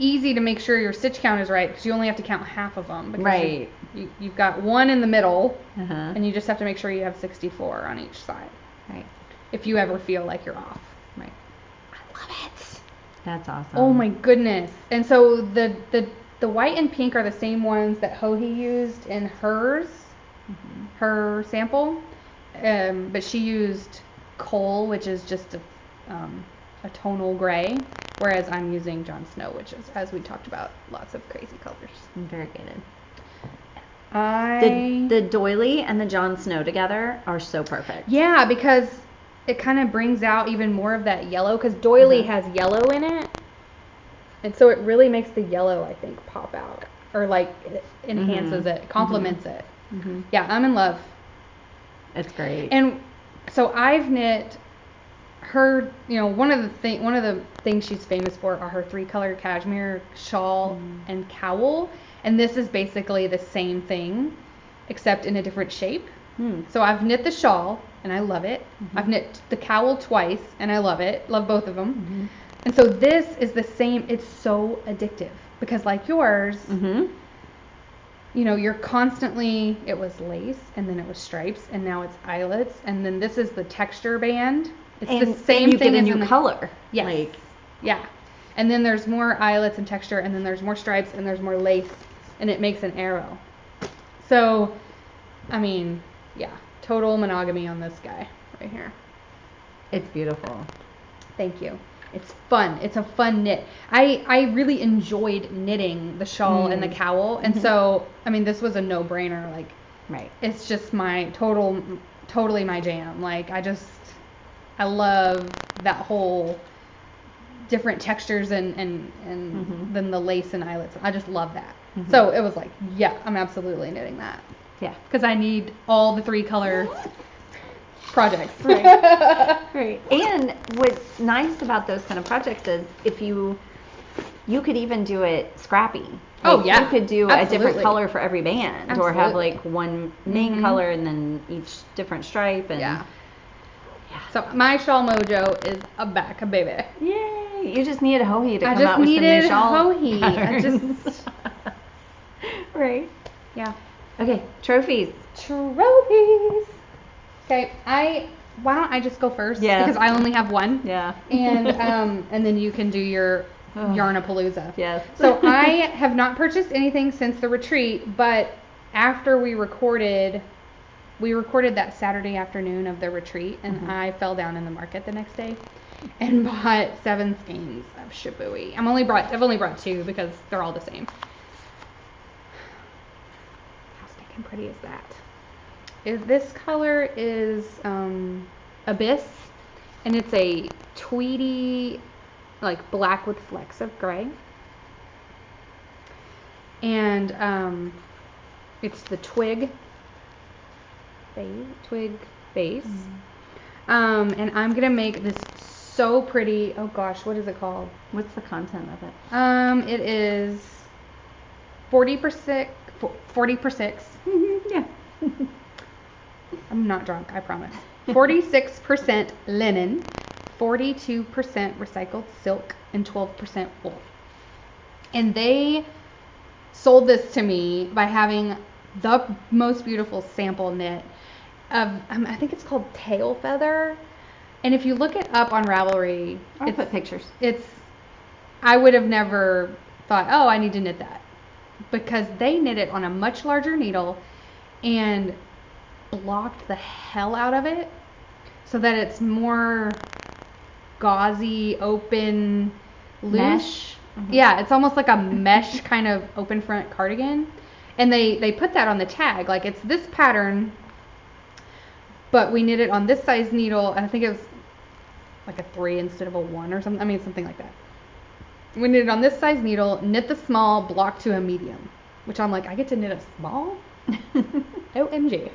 easy to make sure your stitch count is right because you only have to count half of them. Because Right. You've got one in the middle, Uh-huh. and you just have to make sure you have 64 on each side. Right. If you ever feel like you're off. Right. I love it. That's awesome. Oh my goodness. And so the white and pink are the same ones that Hohi used in hers, her sample. But she used coal, which is just a tonal gray, whereas I'm using Jon Snow, which is, as we talked about, lots of crazy colors. Very good. I The doily and the Jon Snow together are so perfect. Yeah, because it kind of brings out even more of that yellow, because doily has yellow in it, and so it really makes the yellow, I think, pop out, or like it enhances it, complements it. Mm-hmm. Yeah, I'm in love. It's great. And so I've knit her, you know, one of the things she's famous for are her 3-color cashmere shawl and cowl, and this is basically the same thing except in a different shape. So I've knit the shawl and I love it. I've knit the cowl twice and I love it. Love both of them. And so this is the same. It's so addictive because like yours, you know, you're constantly, it was lace and then it was stripes and now it's eyelets and then this is the texture band. It's the same and you thing get a as new in the color. Yes. Like, yeah. And then there's more eyelets and texture and then there's more stripes and there's more lace and it makes an arrow. So, I mean, yeah, total monogamy on this guy right here. it's beautiful. Thank you. It's fun. It's a fun knit. I really enjoyed knitting the shawl and the cowl. And so, I mean, this was a no-brainer. Like, Right. it's just my totally my jam. Like, I love that whole different textures and then the lace and eyelets. I just love that. So it was like, yeah, I'm absolutely knitting that. Yeah. Because I need all the 3-color projects. Right. And what's nice about those kind of projects is if you could even do it scrappy. Oh, Like, yeah. You could do a different Absolutely. color for every band or have Absolutely. like one main color and then each different stripe and Yeah. So my shawl mojo is a back, baby. Yay! You just needed Hohi to I come just out with some new needed shawl Hohi. I patterns. just Right. yeah. Okay, trophies. Trophies. Okay, why don't I just go first? Yeah. Because I only have one. Yeah. And then you can do your Yarnapalooza. Yes. So I have not purchased anything since the retreat, but after we recorded that Saturday afternoon of the retreat, and I fell down in the market the next day and bought 7 skeins of Shibui. I've only brought 2 because they're all the same. How stinking pretty is that? This color is Abyss, and it's a tweedy, like black with flecks of gray. And it's the twig base. And I'm gonna make this so pretty. Oh gosh, what is it called? What's the content of it? It is 40%. 40%. Yeah. I'm not drunk, I promise. 46% linen, 42% recycled silk, and 12% wool. And they sold this to me by having the most beautiful sample knit of, I think it's called tail feather. And if you look it up on Ravelry, I'll put pictures. I would have never thought, oh, I need to knit that. Because they knit it on a much larger needle and blocked the hell out of it so that it's more gauzy, open, loose. Mesh. Yeah, it's almost like a mesh kind of open front cardigan. And they put that on the tag. Like, it's this pattern, but we knit it on this size needle, and I think it was like a 3 instead of a 1 or something. I mean, something like that. we knit it on this size needle, knit the small, block to a medium, which I'm like, I get to knit a small? OMG.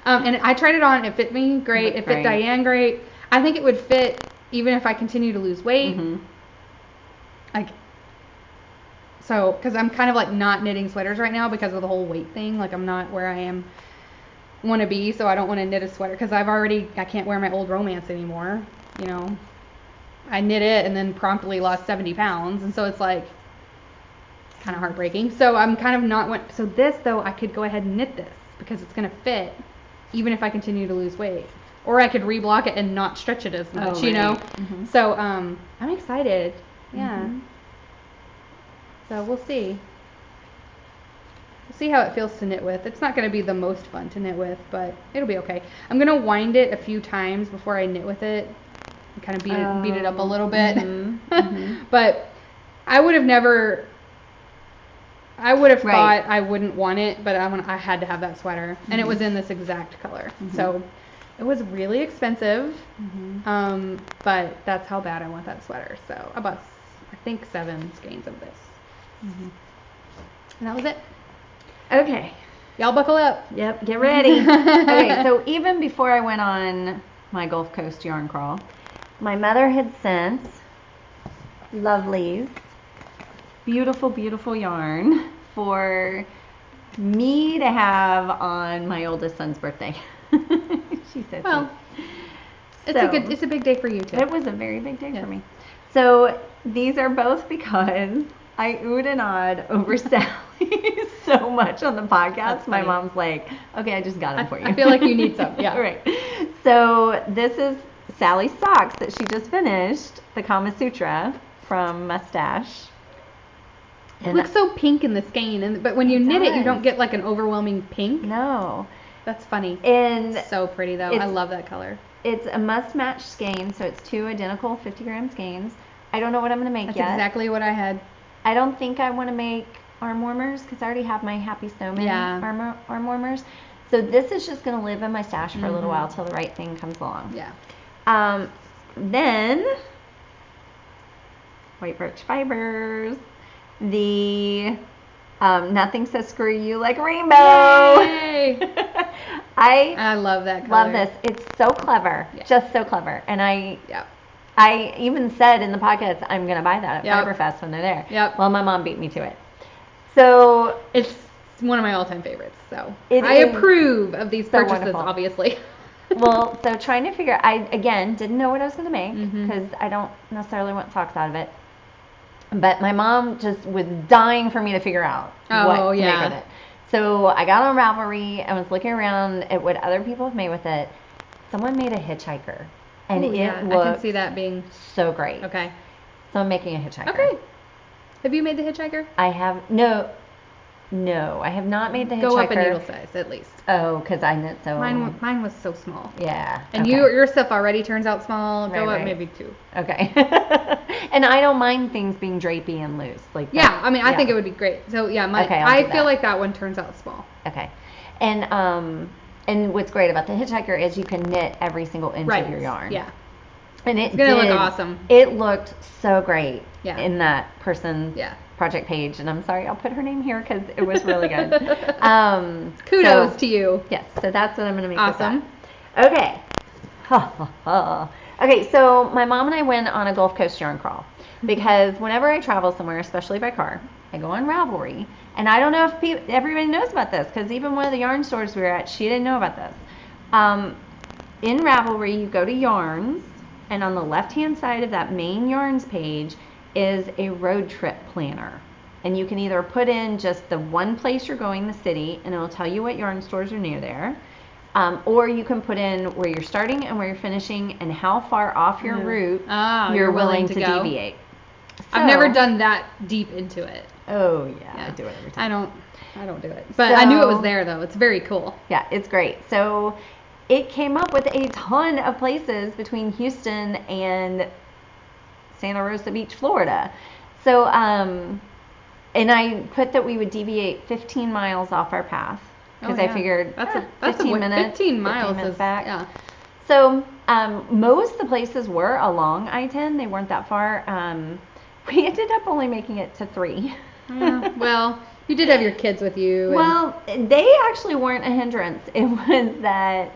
And I tried it on. It fit me great. It fit Diane great. I think it would fit even if I continue to lose weight. Like, so, because I'm kind of like not knitting sweaters right now because of the whole weight thing. Like, I'm not where I want to be, so I don't want to knit a sweater because I can't wear my old Romance anymore. You know, I knit it and then promptly lost 70 pounds, and so it's like kind of heartbreaking. So I'm kind of not so this though, I could go ahead and knit this because it's gonna fit even if I continue to lose weight, or I could reblock it and not stretch it as much, you know. So I'm excited. Yeah. So we'll see. We'll see how it feels to knit with. It's not going to be the most fun to knit with, but it'll be okay. I'm going to wind it a few times before I knit with it and kind of beat it up a little bit. But I would have thought I wouldn't want it, but I had to have that sweater, and it was in this exact color. So it was really expensive, but that's how bad I want that sweater. So I bought, I think, 7 skeins of this. And that was it. Okay. Y'all buckle up. Yep, get ready. Okay, so even before I went on my Gulf Coast yarn crawl, my mother had sent Lovely's beautiful, beautiful yarn for me to have on my oldest son's birthday. She said, well, it's a big day for you too. It was a very big day for me. So these are both because I oohed and awed over Sally so much on the podcast. My mom's like, okay, I just got them for you. I feel like you need some. Yeah. Right. So this is Sally's socks that she just finished, the Kama Sutra from Mustache. It looks so pink in the skein, but when you knit it, you don't get like an overwhelming pink. No. That's funny. And it's so pretty though. I love that color. It's a must-match skein, so it's 2 identical 50-gram skeins. I don't know what I'm going to make yet. That's exactly what I had. I don't think I want to make arm warmers because I already have my Happy Snowman arm warmers. So this is just going to live in my stash for a little while till the right thing comes along. Yeah. Then White Birch Fibers. The Nothing Says Screw You Like Rainbow. Yay! I love that color. Love this. It's so clever. Yeah. Just so clever. And I even said in the podcast, I'm going to buy that at Fiberfest when they're there. Yep. Well, my mom beat me to it. So it's one of my all-time favorites. So I approve of these purchases, wonderful. Obviously. Well, so trying to figure, I, again, didn't know what I was going to make because I don't necessarily want socks out of it. But my mom just was dying for me to figure out what to make with it. So I got on Ravelry and was looking around at what other people have made with it. Someone made a hitchhiker. And it looked I can see that being so great. Okay. So I'm making a hitchhiker. Okay. Have you made the hitchhiker? I have no, I have not made the hitchhiker. Go up a needle size at least. Oh, because I knit so. Mine was so small. Yeah. And your stuff already turns out small. Go up maybe 2. Okay. And I don't mind things being drapey and loose. Like that. Yeah, I mean, I think it would be great. So yeah, I feel like that one turns out small. Okay. And what's great about the hitchhiker is you can knit every single inch of your yarn. Yeah. And it's gonna look awesome. It looked so great in that person's project page. And I'm sorry, I'll put her name here because it was really good. Kudos to you. Yes, so that's what I'm going to make. Awesome. With that. Okay. Okay, so my mom and I went on a Gulf Coast yarn crawl because whenever I travel somewhere, especially by car, I go on Ravelry. And I don't know if everybody knows about this because even one of the yarn stores we were at, she didn't know about this. In Ravelry, you go to yarns, and on the left-hand side of that main yarns page is a road trip planner. And you can either put in just the one place you're going, the city, and it'll tell you what yarn stores are near there. Or you can put in where you're starting and where you're finishing and how far off your route you're willing to deviate. So, I've never done that deep into it. Oh, yeah. I do it every time. I don't do it. But I knew it was there, though. It's very cool. Yeah, it's great. So it came up with a ton of places between Houston and Santa Rosa Beach, Florida. So, and I put that we would deviate 15 miles off our path because I figured that's 15 minutes. 15 miles is back. Yeah. So most of the places were along I-10. They weren't that far. We ended up only making it to 3. Yeah, well, you did have your kids with you. And... Well, they actually weren't a hindrance. It was that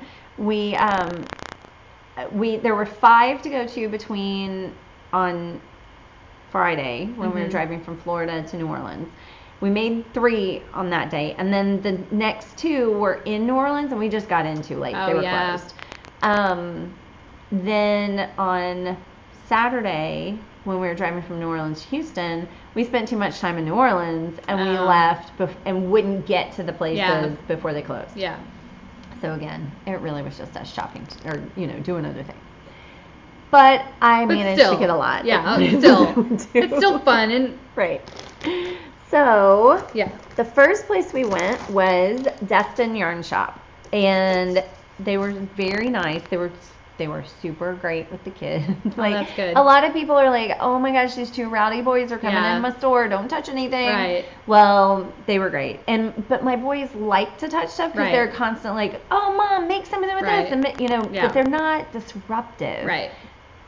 there were 5 to go to between on Friday when we were driving from Florida to New Orleans. We made 3 on that day, and then the next 2 were in New Orleans, and we just got in too late. They were closed. Then on Saturday, when we were driving from New Orleans to Houston, we spent too much time in New Orleans, and we left and wouldn't get to the places before they closed. Yeah. So again, it really was just us shopping or doing other things. But I managed to get a lot. Yeah, it's still fun and right. So yeah, the first place we went was Destin Yarn Shop, and they were very nice. They were super great with the kids. Like, that's good. A lot of people are like, "Oh my gosh, these 2 rowdy boys are coming in my store. Don't touch anything." Right. Well, they were great, but my boys like to touch stuff because they're constantly like, "Oh, Mom, make something with this," and but they're not disruptive. Right.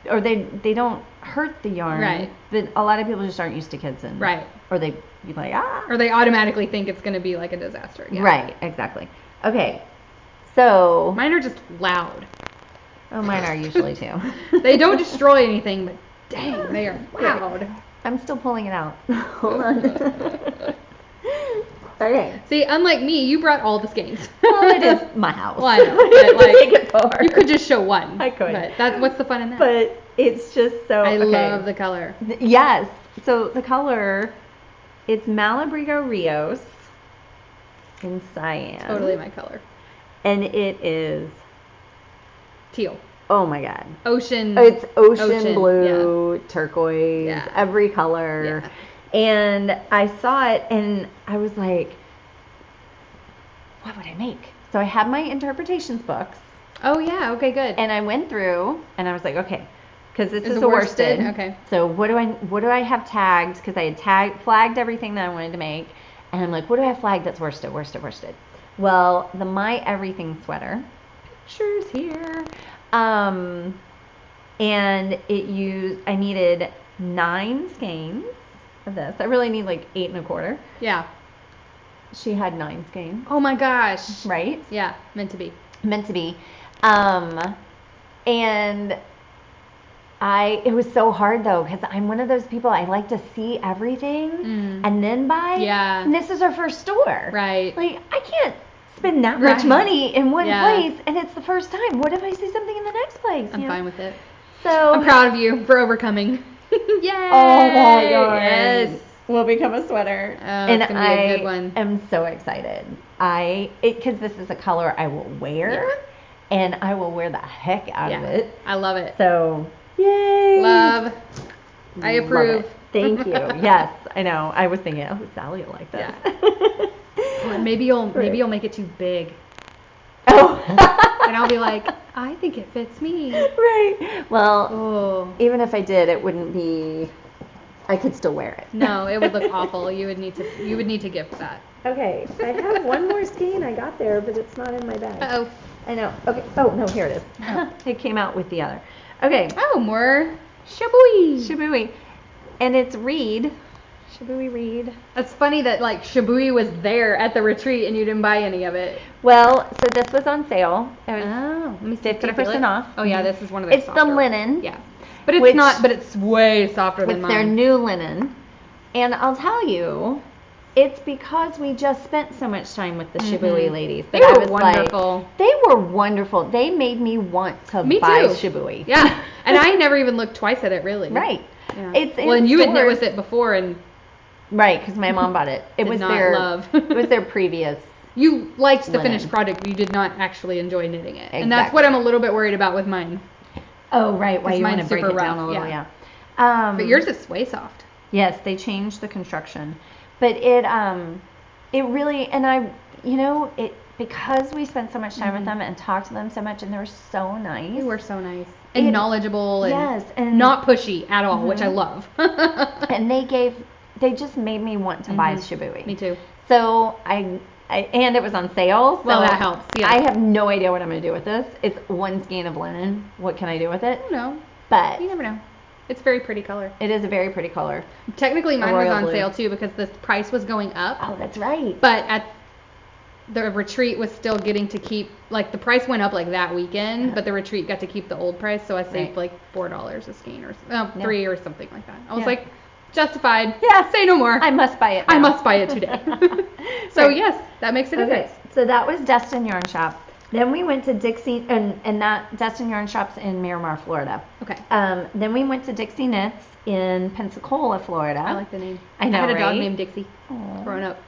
Or they don't hurt the yarn. Right. But a lot of people just aren't used to kids and or they be like, ah. Or they automatically think it's going to be like a disaster. Yeah. Right, exactly. Okay. So mine are just loud. Oh, mine are usually too. They don't destroy anything, but dang, they are loud. I'm still pulling it out. Hold on. Okay. See, unlike me, you brought all the skeins. Well, it is my house. Well, I know, but like, take it far. You could just show one. I could. But what's the fun in that? But it's just so. I love the color. Yes. So the color, it's Malabrigo Rios in cyan. Totally my color. And it is teal. Oh my God. Ocean. It's ocean blue, turquoise, every color. Yeah. And I saw it and I was like, what would I make? So I had my interpretations books. Oh yeah, okay, good. And I went through and I was like, okay, because this is a worsted. Okay. So what do I have tagged? Because I had flagged everything that I wanted to make. And I'm like, what do I have flagged that's worsted? Well, the My Everything sweater. Pictures here. And I needed 9 skeins of this. I really need like 8 1/4. Yeah. She had 9 skeins. Oh my gosh. Right? Yeah, meant to be. And it was so hard though, because I'm one of those people, I like to see everything and then buy. Yeah. And this is our first store. Right. Like, I can't spend that much money in one place, and it's the first time. What if I see something in the next place? I'm fine with it. So I'm proud of you for overcoming. Yay! Oh my God. Yes. Will become a sweater. Oh, and it's gonna be a good one. I'm so excited. Because this is a color I will wear, and I will wear the heck out of it. I love it. So, yay! Love. I approve. Thank you. Yes, I know. I was thinking, oh, Sally will like this. Yeah. Maybe you'll make it too big. Oh. And I'll be like, I think it fits me. Right. Well, even if I did, it wouldn't be. I could still wear it. No, it would look awful. You would need to gift that. Okay, I have one more skein I got there, but it's not in my bag. Uh-oh. I know. Okay. Oh, no, here it is. Oh. It came out with the other. Okay. Oh, more Shibui. And it's Reed. Shibui Reed. That's funny that like Shibui was there at the retreat and you didn't buy any of it. Well, so this was on sale. It was let me see. 50% off. Oh yeah, this is one of their softer. It's the linen. Yeah. But it's not, but it's way softer than mine. It's their new linen. And I'll tell you, it's because we just spent so much time with the Shibui ladies. They were wonderful. They were wonderful. They made me want to buy Shibui. Yeah. And I never even looked twice at it, really. Right. Yeah. Well, and you had knit with it before, and right, because my mom bought it. It was their previous. You liked the finished product, but you did not actually enjoy knitting it. Exactly. And that's what I'm a little bit worried about with mine. Oh, right. Why you want to break it down a little, yeah. But yours is way soft. Yes, they changed the construction. But it really, and because we spent so much time with them and talked to them so much, and they were so nice. They were so nice. And knowledgeable and not pushy at all, which I love. And they just made me want to buy Shibui. Me too. So and it was on sale. So well, that helps. Yeah. I have no idea what I'm going to do with this. It's 1 skein of linen. What can I do with it? I don't know. But you never know. It's a very pretty color. It is a very pretty color. Technically, mine was on blue. sale too because the price was going up. Oh, that's right. But at the retreat was still getting to keep, like, the price went up like that weekend, but the retreat got to keep the old price, so I saved like $4 a skein or $3 or something like that. I was like, justified. Yeah. Say no more. I must buy it now. I must buy it today. So yes, that makes a difference. So that was Destin Yarn Shop. Then we went to Dixie, and that Destin Yarn Shop's in Miramar, Florida. Okay. Then we went to Dixie Knits in Pensacola, Florida. I like the name. I know, I had a dog right? named Dixie growing up.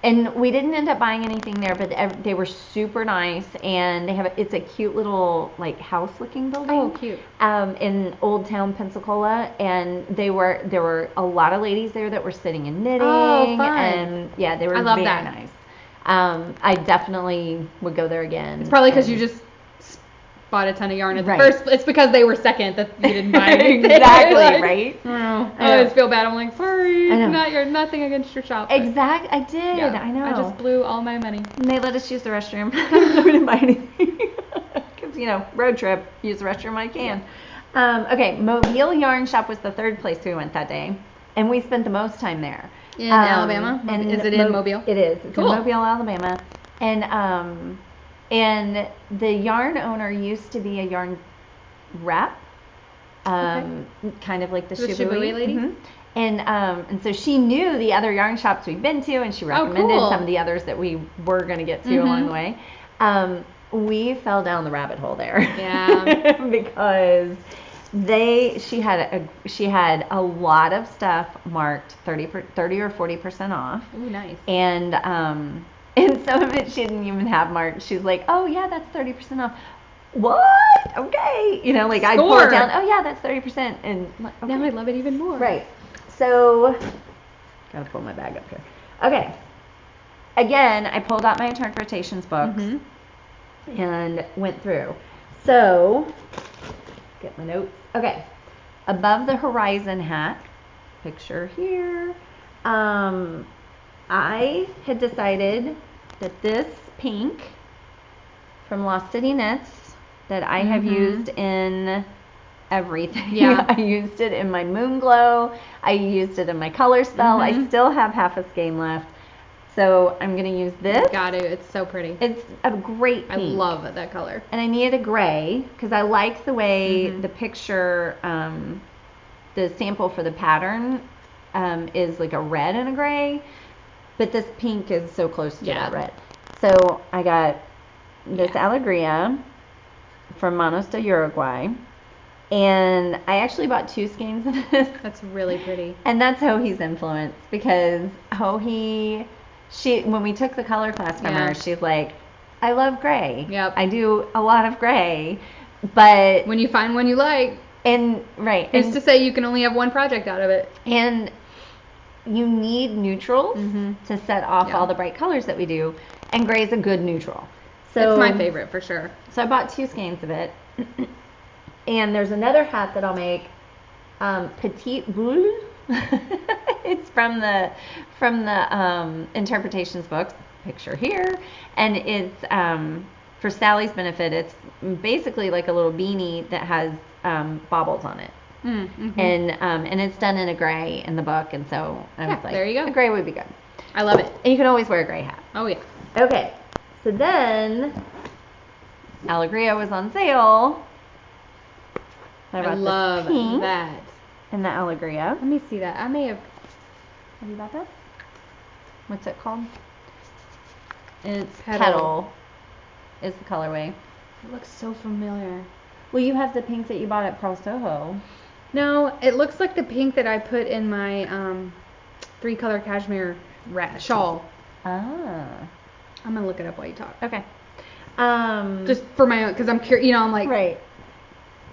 And we didn't end up buying anything there, but they were super nice, and it's a cute little like house-looking building. Oh, cute. In Old Town, Pensacola, and there were a lot of ladies there that were sitting and knitting. Oh, fun. And yeah, they were very nice. I definitely would go there again. It's probably because you just bought a ton of yarn at the Right. first. It's because they were second that you didn't buy anything. Exactly, Like, right? I always feel bad. I'm like, sorry, I know. nothing against your shop. but Exactly, I did. yeah, I know. I just blew all my money. And they let us use the restroom. We didn't buy anything. Because, road trip, use the restroom when I can. Okay, Mobile Yarn Shop was the third place we went that day. And we spent the most time there. In Alabama? Is it in Mobile? It is. It's Cool. in Mobile, Alabama. And the yarn owner used to be a yarn rep. Kind of like the Shibui lady? Mm-hmm. And so she knew the other yarn shops we've been to, and she recommended cool. some of the others that we were going to get to along the way. We fell down the rabbit hole there. Yeah. Because she had a lot of stuff marked 30 or 40% off. Ooh, nice. And some of it she didn't even have marked. She's like, "Oh yeah, that's 30% off." What? Okay. I pull it down. Oh yeah, that's 30%. And like, okay. Now I love it even more. Right. So, gotta pull my bag up here. Okay. Again, I pulled out my interpretations books and went through. So, get my notes. Okay. Above the horizon hat, picture here. I had decided that this pink from Lost City Knits that I have used in everything. Yeah. I used it in my Moon Glow. I used it in my Color Spell. I still have half a skein left. So I'm going to use this. Got it. It's so pretty. It's a great pink. I love that color. And I needed a gray because I like the way the picture, the sample for the pattern is like a red and a gray. But this pink is so close to that red. So I got this Alegria from Manos de Uruguay. And I actually bought 2 skeins of this. That's really pretty. And that's Hohi's influence because when we took the color class from her, she's like, I love gray. Yep. I do a lot of gray. But when you find one you like, it's to say you can only have one project out of it. And you need neutrals to set off all the bright colors that we do, and gray is a good neutral. So it's my favorite for sure. So I bought 2 skeins of it. And there's another hat that I'll make, Petite Boule. It's from the interpretations books, picture here, and it's for Sally's benefit. It's basically like a little beanie that has baubles on it. And it's done in a gray in the book, and so I was like, there you go. A gray would be good. I love it. And you can always wear a gray hat. Oh yeah. Okay, so then Alegria was on sale. I love that. And the Alegria. Let me see that. I may have. Have you got that? What's it called? It's Petal. Is the colorway. It looks so familiar. Well, you have the pink that you bought at Pearl Soho. No, it looks like the pink that I put in my 3-color cashmere shawl. Ah. I'm gonna look it up while you talk. Okay. Just for my own, because I'm curious. I'm like, right.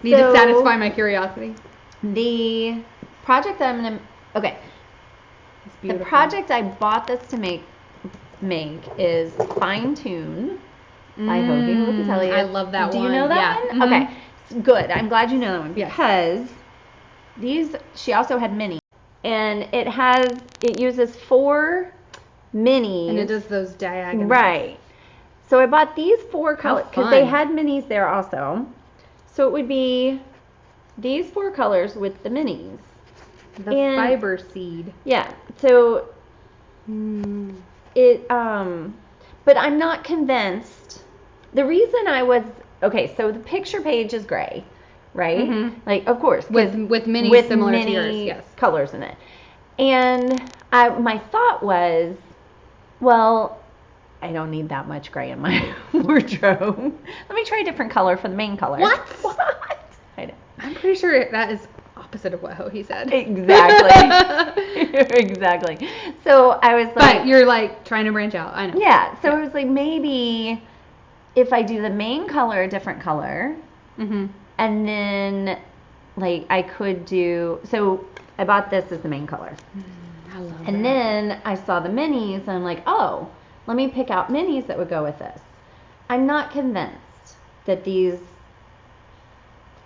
Need to satisfy my curiosity. The project that I'm gonna the project I bought this to make is Fine Tune by Hoagie. I love that one. Do you know that one? Okay. Good. I'm glad you know that one because she also had mini, and it uses 4 minis, and it does those diagonals. Right. So I bought these 4 colors because they had minis there also. So it would be these 4 colors with the minis. The fiber seed. Yeah. So it but I'm not convinced. The reason I was okay, so the picture page is gray, right? Mm-hmm. Like, of course, with mini similar to yours, yes. Colors in it. And my thought was, well, I don't need that much gray in my wardrobe. Let me try a different color for the main color. What? I know. I'm pretty sure that is opposite of what Hohi said. Exactly. Exactly. So I was like... But you're like trying to branch out. I know. Yeah. So I was like, maybe if I do the main color a different color, mm-hmm. and then like I could do... So I bought this as the main color. I love that. And then I saw the minis and I'm like, oh, let me pick out minis that would go with this. I'm not convinced that these...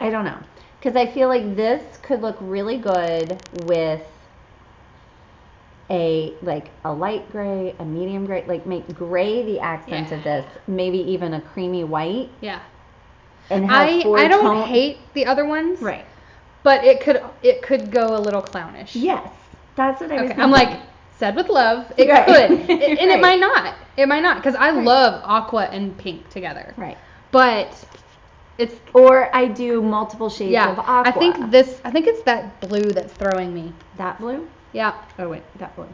I don't know. Because I feel like this could look really good with a light gray, a medium gray, like make gray the accent of this, maybe even a creamy white. Yeah. And I don't hate the other ones. Right. But it could go a little clownish. Yes. That's what I was thinking. I'm like, said with love, it right. could. And right. it might not. It might not. Because I love aqua and pink together. Right. But... Or I do multiple shades of aqua. I think it's that blue that's throwing me. That blue? Yeah. Oh wait, that blue.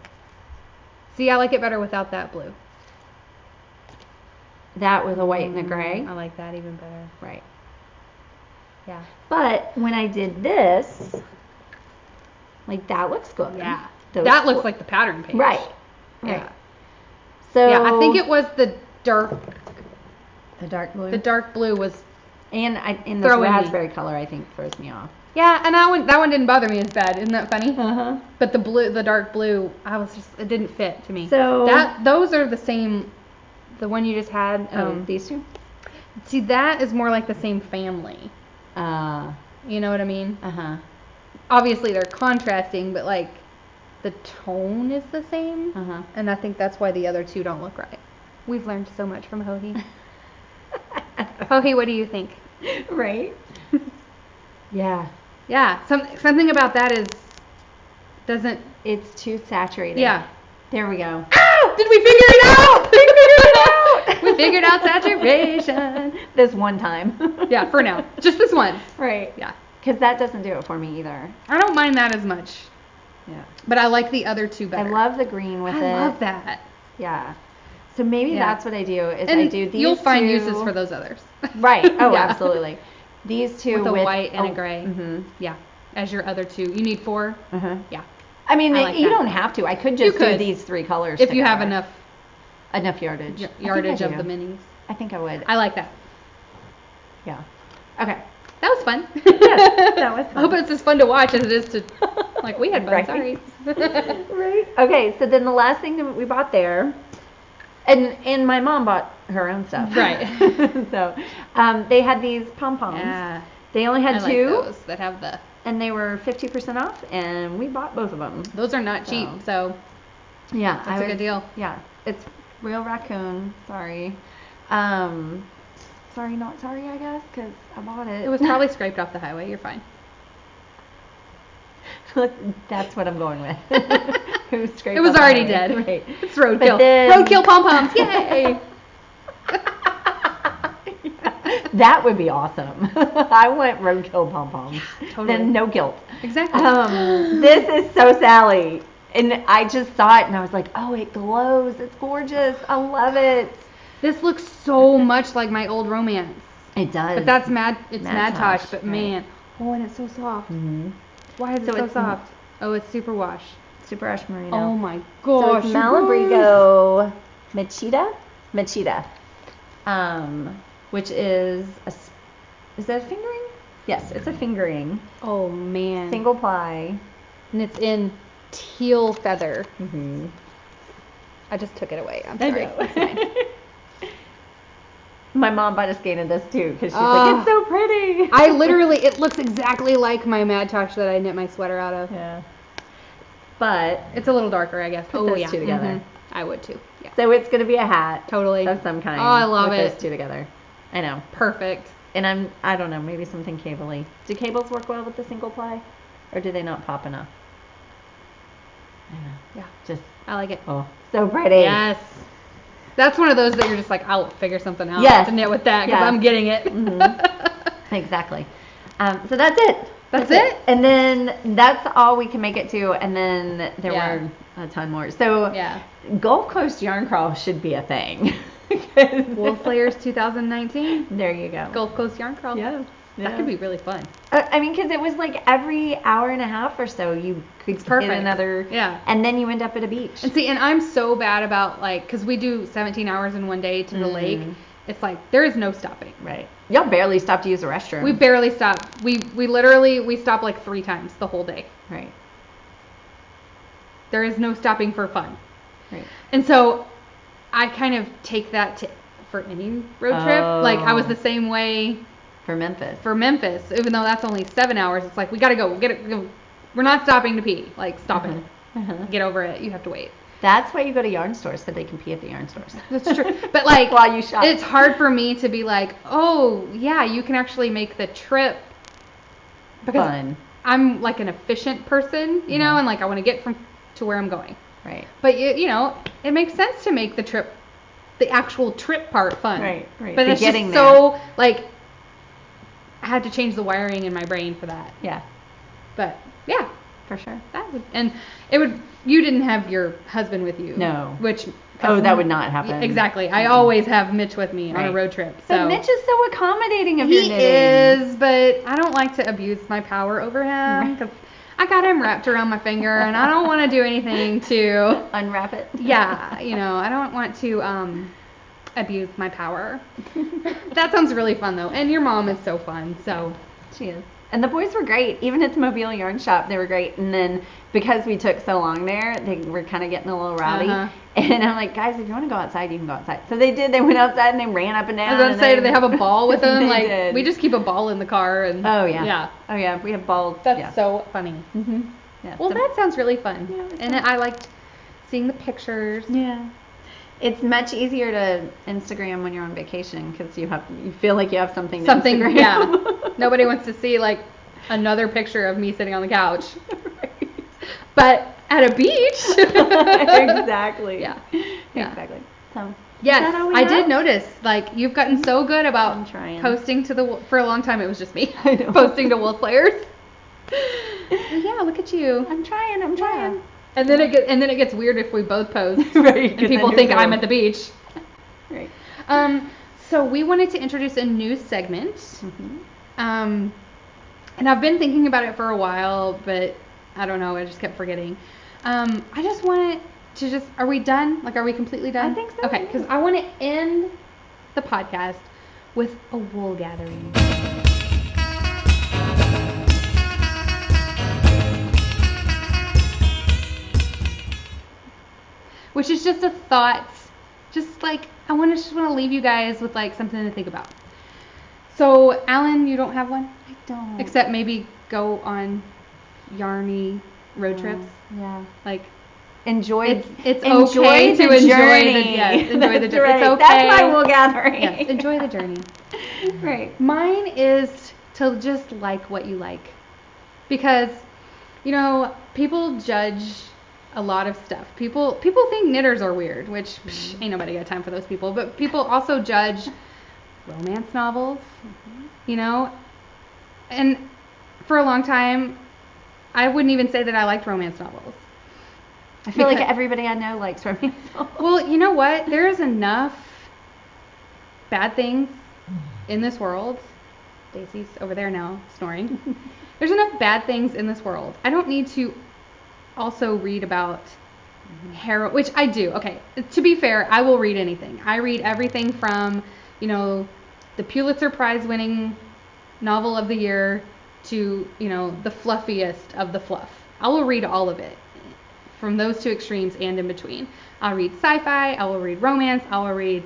See, I like it better without that blue. That with a white and a gray? I like that even better. Right. Yeah. But when I did this, like that looks good. Yeah. That looks like the pattern page. Right. Yeah. Right. So yeah, I think it was the dark blue. The dark blue was And the raspberry color, I think, throws me off. Yeah, and that one didn't bother me as bad. Isn't that funny? Uh-huh. But the dark blue, it didn't fit to me. So those are the same. The one you just had. These two. See, that is more like the same family. You know what I mean? Uh-huh. Obviously, they're contrasting, but like the tone is the same. Uh-huh. And I think that's why the other two don't look right. We've learned so much from Hohi. Hohi, what do you think? Right? Yeah. Yeah. Something about that doesn't... It's too saturated. Yeah. There we go. Ah! Did we figure it out? We figured it out! We figured out saturation. This one time. Yeah, for now. Just this one. Right. Yeah. Because that doesn't do it for me either. I don't mind that as much. Yeah. But I like the other two better. I love the green with it. I love that. Yeah. So maybe that's what I do is and I do these you'll find two. uses for those others. Right. Oh, yeah. Absolutely. These two with a white and a gray. Mm-hmm. Yeah. As your other two. You need 4? Uh-huh. Yeah. I mean, you don't have to. I could just do these 3 colors if you have enough yardage. Yardage of the minis. I think I would. I like that. Yeah. Okay. That was fun. Yes, that was fun. I hope it's as fun to watch as it is to, like, we had fun, right. sorry. Right. Okay, so then the last thing that we bought there, and my mom bought her own stuff. Right. So, they had these pom-poms. Yeah. They only had 2. Like those that have the... And they were 50% off, and we bought both of them. Those are not cheap, so... Yeah. That's a good deal. Yeah. It's real raccoon. Sorry. Sorry, not sorry, I guess, because I bought it. It was probably scraped off the highway. You're fine. That's what I'm going with. Who scraped it was off already the highway. dead. Right. It's roadkill. Then... Roadkill Pom-poms. Yay! That would be awesome. I want roadkill pom-poms. Yeah, totally. Then no guilt. Exactly. This is so Sally. And I just saw it and I was like, oh, it glows. It's gorgeous. I love it. This looks so much like my old romance. It does. But that's Mad Tosh, but right. Man. Oh, and it's so soft. Mm-hmm. Why is it so soft? Oh, it's super wash. Super wash merino. Oh my gosh. So it's Malabrigo Machida, which is that a fingering? Yes, it's a fingering. Oh man. Single ply. And it's in teal feather. Mm-hmm. I just took it away. I'm sorry. It's fine. My mom bought a skein of this too because she's like, it's so pretty. It looks exactly like my Mad Tosh that I knit my sweater out of. Yeah. But it's a little darker, I guess. Put those two together. Mm-hmm. I would too. Yeah. So it's going to be a hat. Totally. Of some kind. Oh, I love with it. Those two together. I know. Perfect. And I don't know, maybe something cable-y. Do cables work well with the single ply? Or do they not pop enough? I don't know. Yeah. Just, I like it. oh, so pretty. Yes. That's one of those that you're just like, I'll figure something out Yes. to knit with that because Yeah. I'm getting it. Exactly. So that's it. That's it? And then that's all we can make it to. And then there Yeah. were a ton more. So Yeah. Gulf Coast Yarn Crawl should be a thing. Wool Slayers 2019. There you go. Gulf Coast Yarn Crawl. Yeah. That could be really fun. I mean, because it was like every hour and a half or so you could Perfect. hit another. Yeah. And then you end up at a beach. And see, and I'm so bad about like, because we do 17 hours in one day to the lake. It's like, there is no stopping. Right. Y'all barely stopped to use the restroom. We barely stop. We literally, we stop like 3 times the whole day. Right. There is no stopping for fun. Right. And so I kind of take that to for any road trip. Like I was the same way For Memphis. for Memphis, even though that's only 7 hours. It's like, we got to go. We're not stopping to pee. Like, stop it. Get over it. You have to wait. That's why you go to yarn stores, so they can pee at the yarn stores. That's true. But like, While you shop. it's hard for me to be like, oh yeah, you can actually make the trip because Fun. I'm like an efficient person, you know, and like I want to get from to where I'm going. Right. But you know, it makes sense to make the trip, the actual trip part fun. Right. Right. But The it's getting just there. so like, I had to change the wiring in my brain for that. Yeah. But yeah, For sure. that would, and it would. You didn't have your husband with you. No. Which. Oh, that would not happen. Exactly. I always have Mitch with me on a road trip. So. But Mitch is so accommodating of your He knitting. is, but I don't like to abuse my power over him because I got him wrapped around my finger, and I don't want to do anything to. Unwrap it. Yeah, you know, I don't want to abuse my power. That sounds really fun though, and your mom is so fun. So. She is. And the boys were great. Even at the Mobile Yarn Shop, they were great. And then because we took so long there, they were kind of getting a little rowdy. And I'm like, guys, if you want to go outside, you can go outside. So they did. They went outside and they ran up and down. I was going to say, do they have a ball with them? They Like, did. we just keep a ball in the car. And Oh, yeah. Yeah. Oh, yeah. We have balls. That's so funny. Yeah. Well, that sounds really fun. Yeah, it's And fun. I liked seeing the pictures. Yeah. It's much easier to Instagram when you're on vacation because you feel like you have something to Instagram. Yeah. Nobody wants to see, like, another picture of me sitting on the couch. Right. But at a beach. Exactly. Yeah. Exactly. So, Yes, is that all we I have? did notice. Like, you've gotten so good about I'm trying. posting to for a long time, it was just me I know. posting to Wool Slayers. Yeah, look at you. I'm trying. Yeah. And then it gets weird if we both post. Right. And people think I'm at the beach. Right. So we wanted to introduce a new segment. Mm-hmm. And I've been thinking about it for a while, but I don't know, I just kept forgetting. I just wanted to are we done? Like, are we completely done? I think so. Okay, because I want to end the podcast with a wool gathering. Which is just a thought, just like, I just want to leave you guys with like something to think about. So, Allyn, you don't have one? I don't. Except maybe go on yarny road trips. Yeah. Like, Enjoy. it's enjoy okay the to enjoy journey. enjoy the That's journey. right. It's okay. That's my wool gathering. Yes, enjoy the journey. Right. Mine is to just like what you like. Because, you know, people judge a lot of stuff. People think knitters are weird, which ain't nobody got time for those people. But people also judge romance novels, you know. And for a long time, I wouldn't even say that I liked romance novels. I feel like everybody I know likes romance novels. Well, you know what? There's enough bad things in this world. Daisy's over there now snoring. There's enough bad things in this world. I don't need to also read about heroin, which I do. Okay, to be fair, I will read anything. I read everything from, you know, the Pulitzer Prize winning novel of the year to, you know, the fluffiest of the fluff. I will read all of it. From those two extremes and in between. I'll read sci-fi, I will read romance, I will read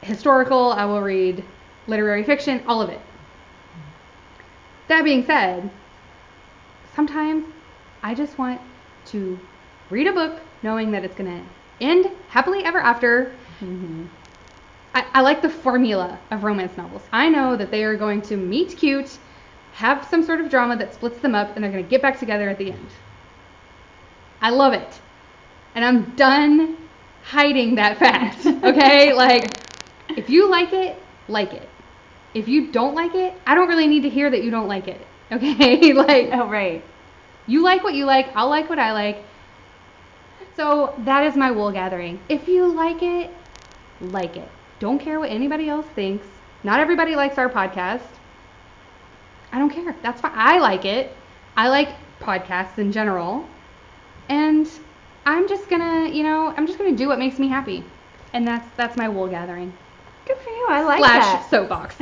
historical, I will read literary fiction, all of it. That being said, sometimes I just want to read a book knowing that it's going to end happily ever after. I like the formula of romance novels. I know that they are going to meet cute, have some sort of drama that splits them up, and they're going to get back together at the end. I love it. And I'm done hiding that fact, okay? Like, if you like it, like it. If you don't like it, I don't really need to hear that you don't like it, okay? Like, oh, right. You like what you like, I'll like what I like. So that is my wool gathering. If you like it, like it. Don't care what anybody else thinks. Not everybody likes our podcast. I don't care. That's fine. I like it. I like podcasts in general. And I'm just gonna, do what makes me happy. And that's my wool gathering. Good for you. I like that. / soapbox.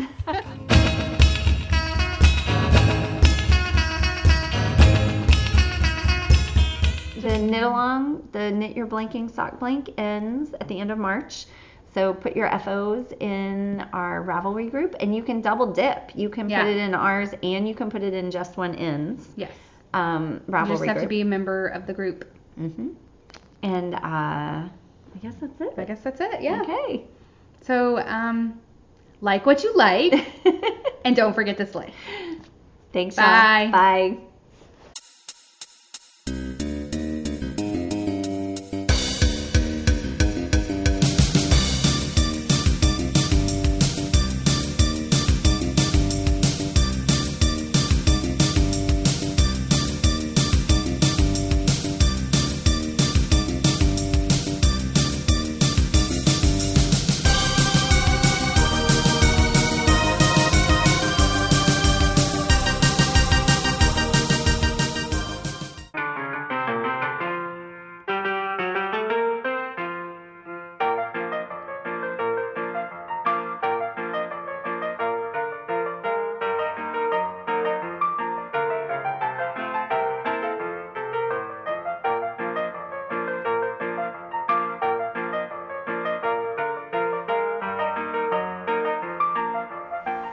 The knit along, the Knit Your Blanking Sock Blank ends at the end of March. So put your FOs in our Ravelry group, and you can double dip. You can put it in ours, and you can put it in Just One Ends. Yes. Ravelry You just have group. to be a member of the group. Mm-hmm. And I guess that's it. Yeah. Okay. So, like what you like, and don't forget to slay. Thanks, Bye. y'all. Bye.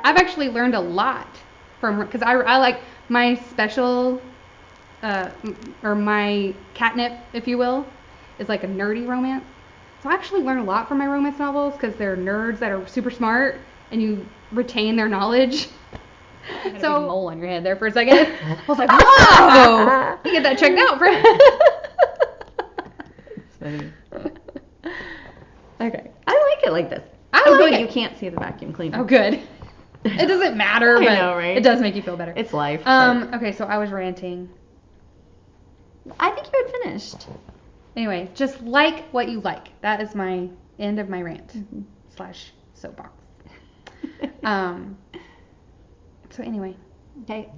I've actually learned a lot from, because I like my special, or my catnip, if you will, is like a nerdy romance. So I actually learn a lot from my romance novels because they're nerds that are super smart and you retain their knowledge. You had a big mole on your head there for a second. I was like, whoa! You get that checked out, Fred. Funny. Okay. I like it like this. I Oh, like good. it. You can't see the vacuum cleaner. Oh, good. It doesn't matter, I but know, right? it does make you feel better. It's life. Okay, so I was ranting. I think you had finished. Anyway, just like what you like. That is my end of my rant / soapbox. So anyway. Okay.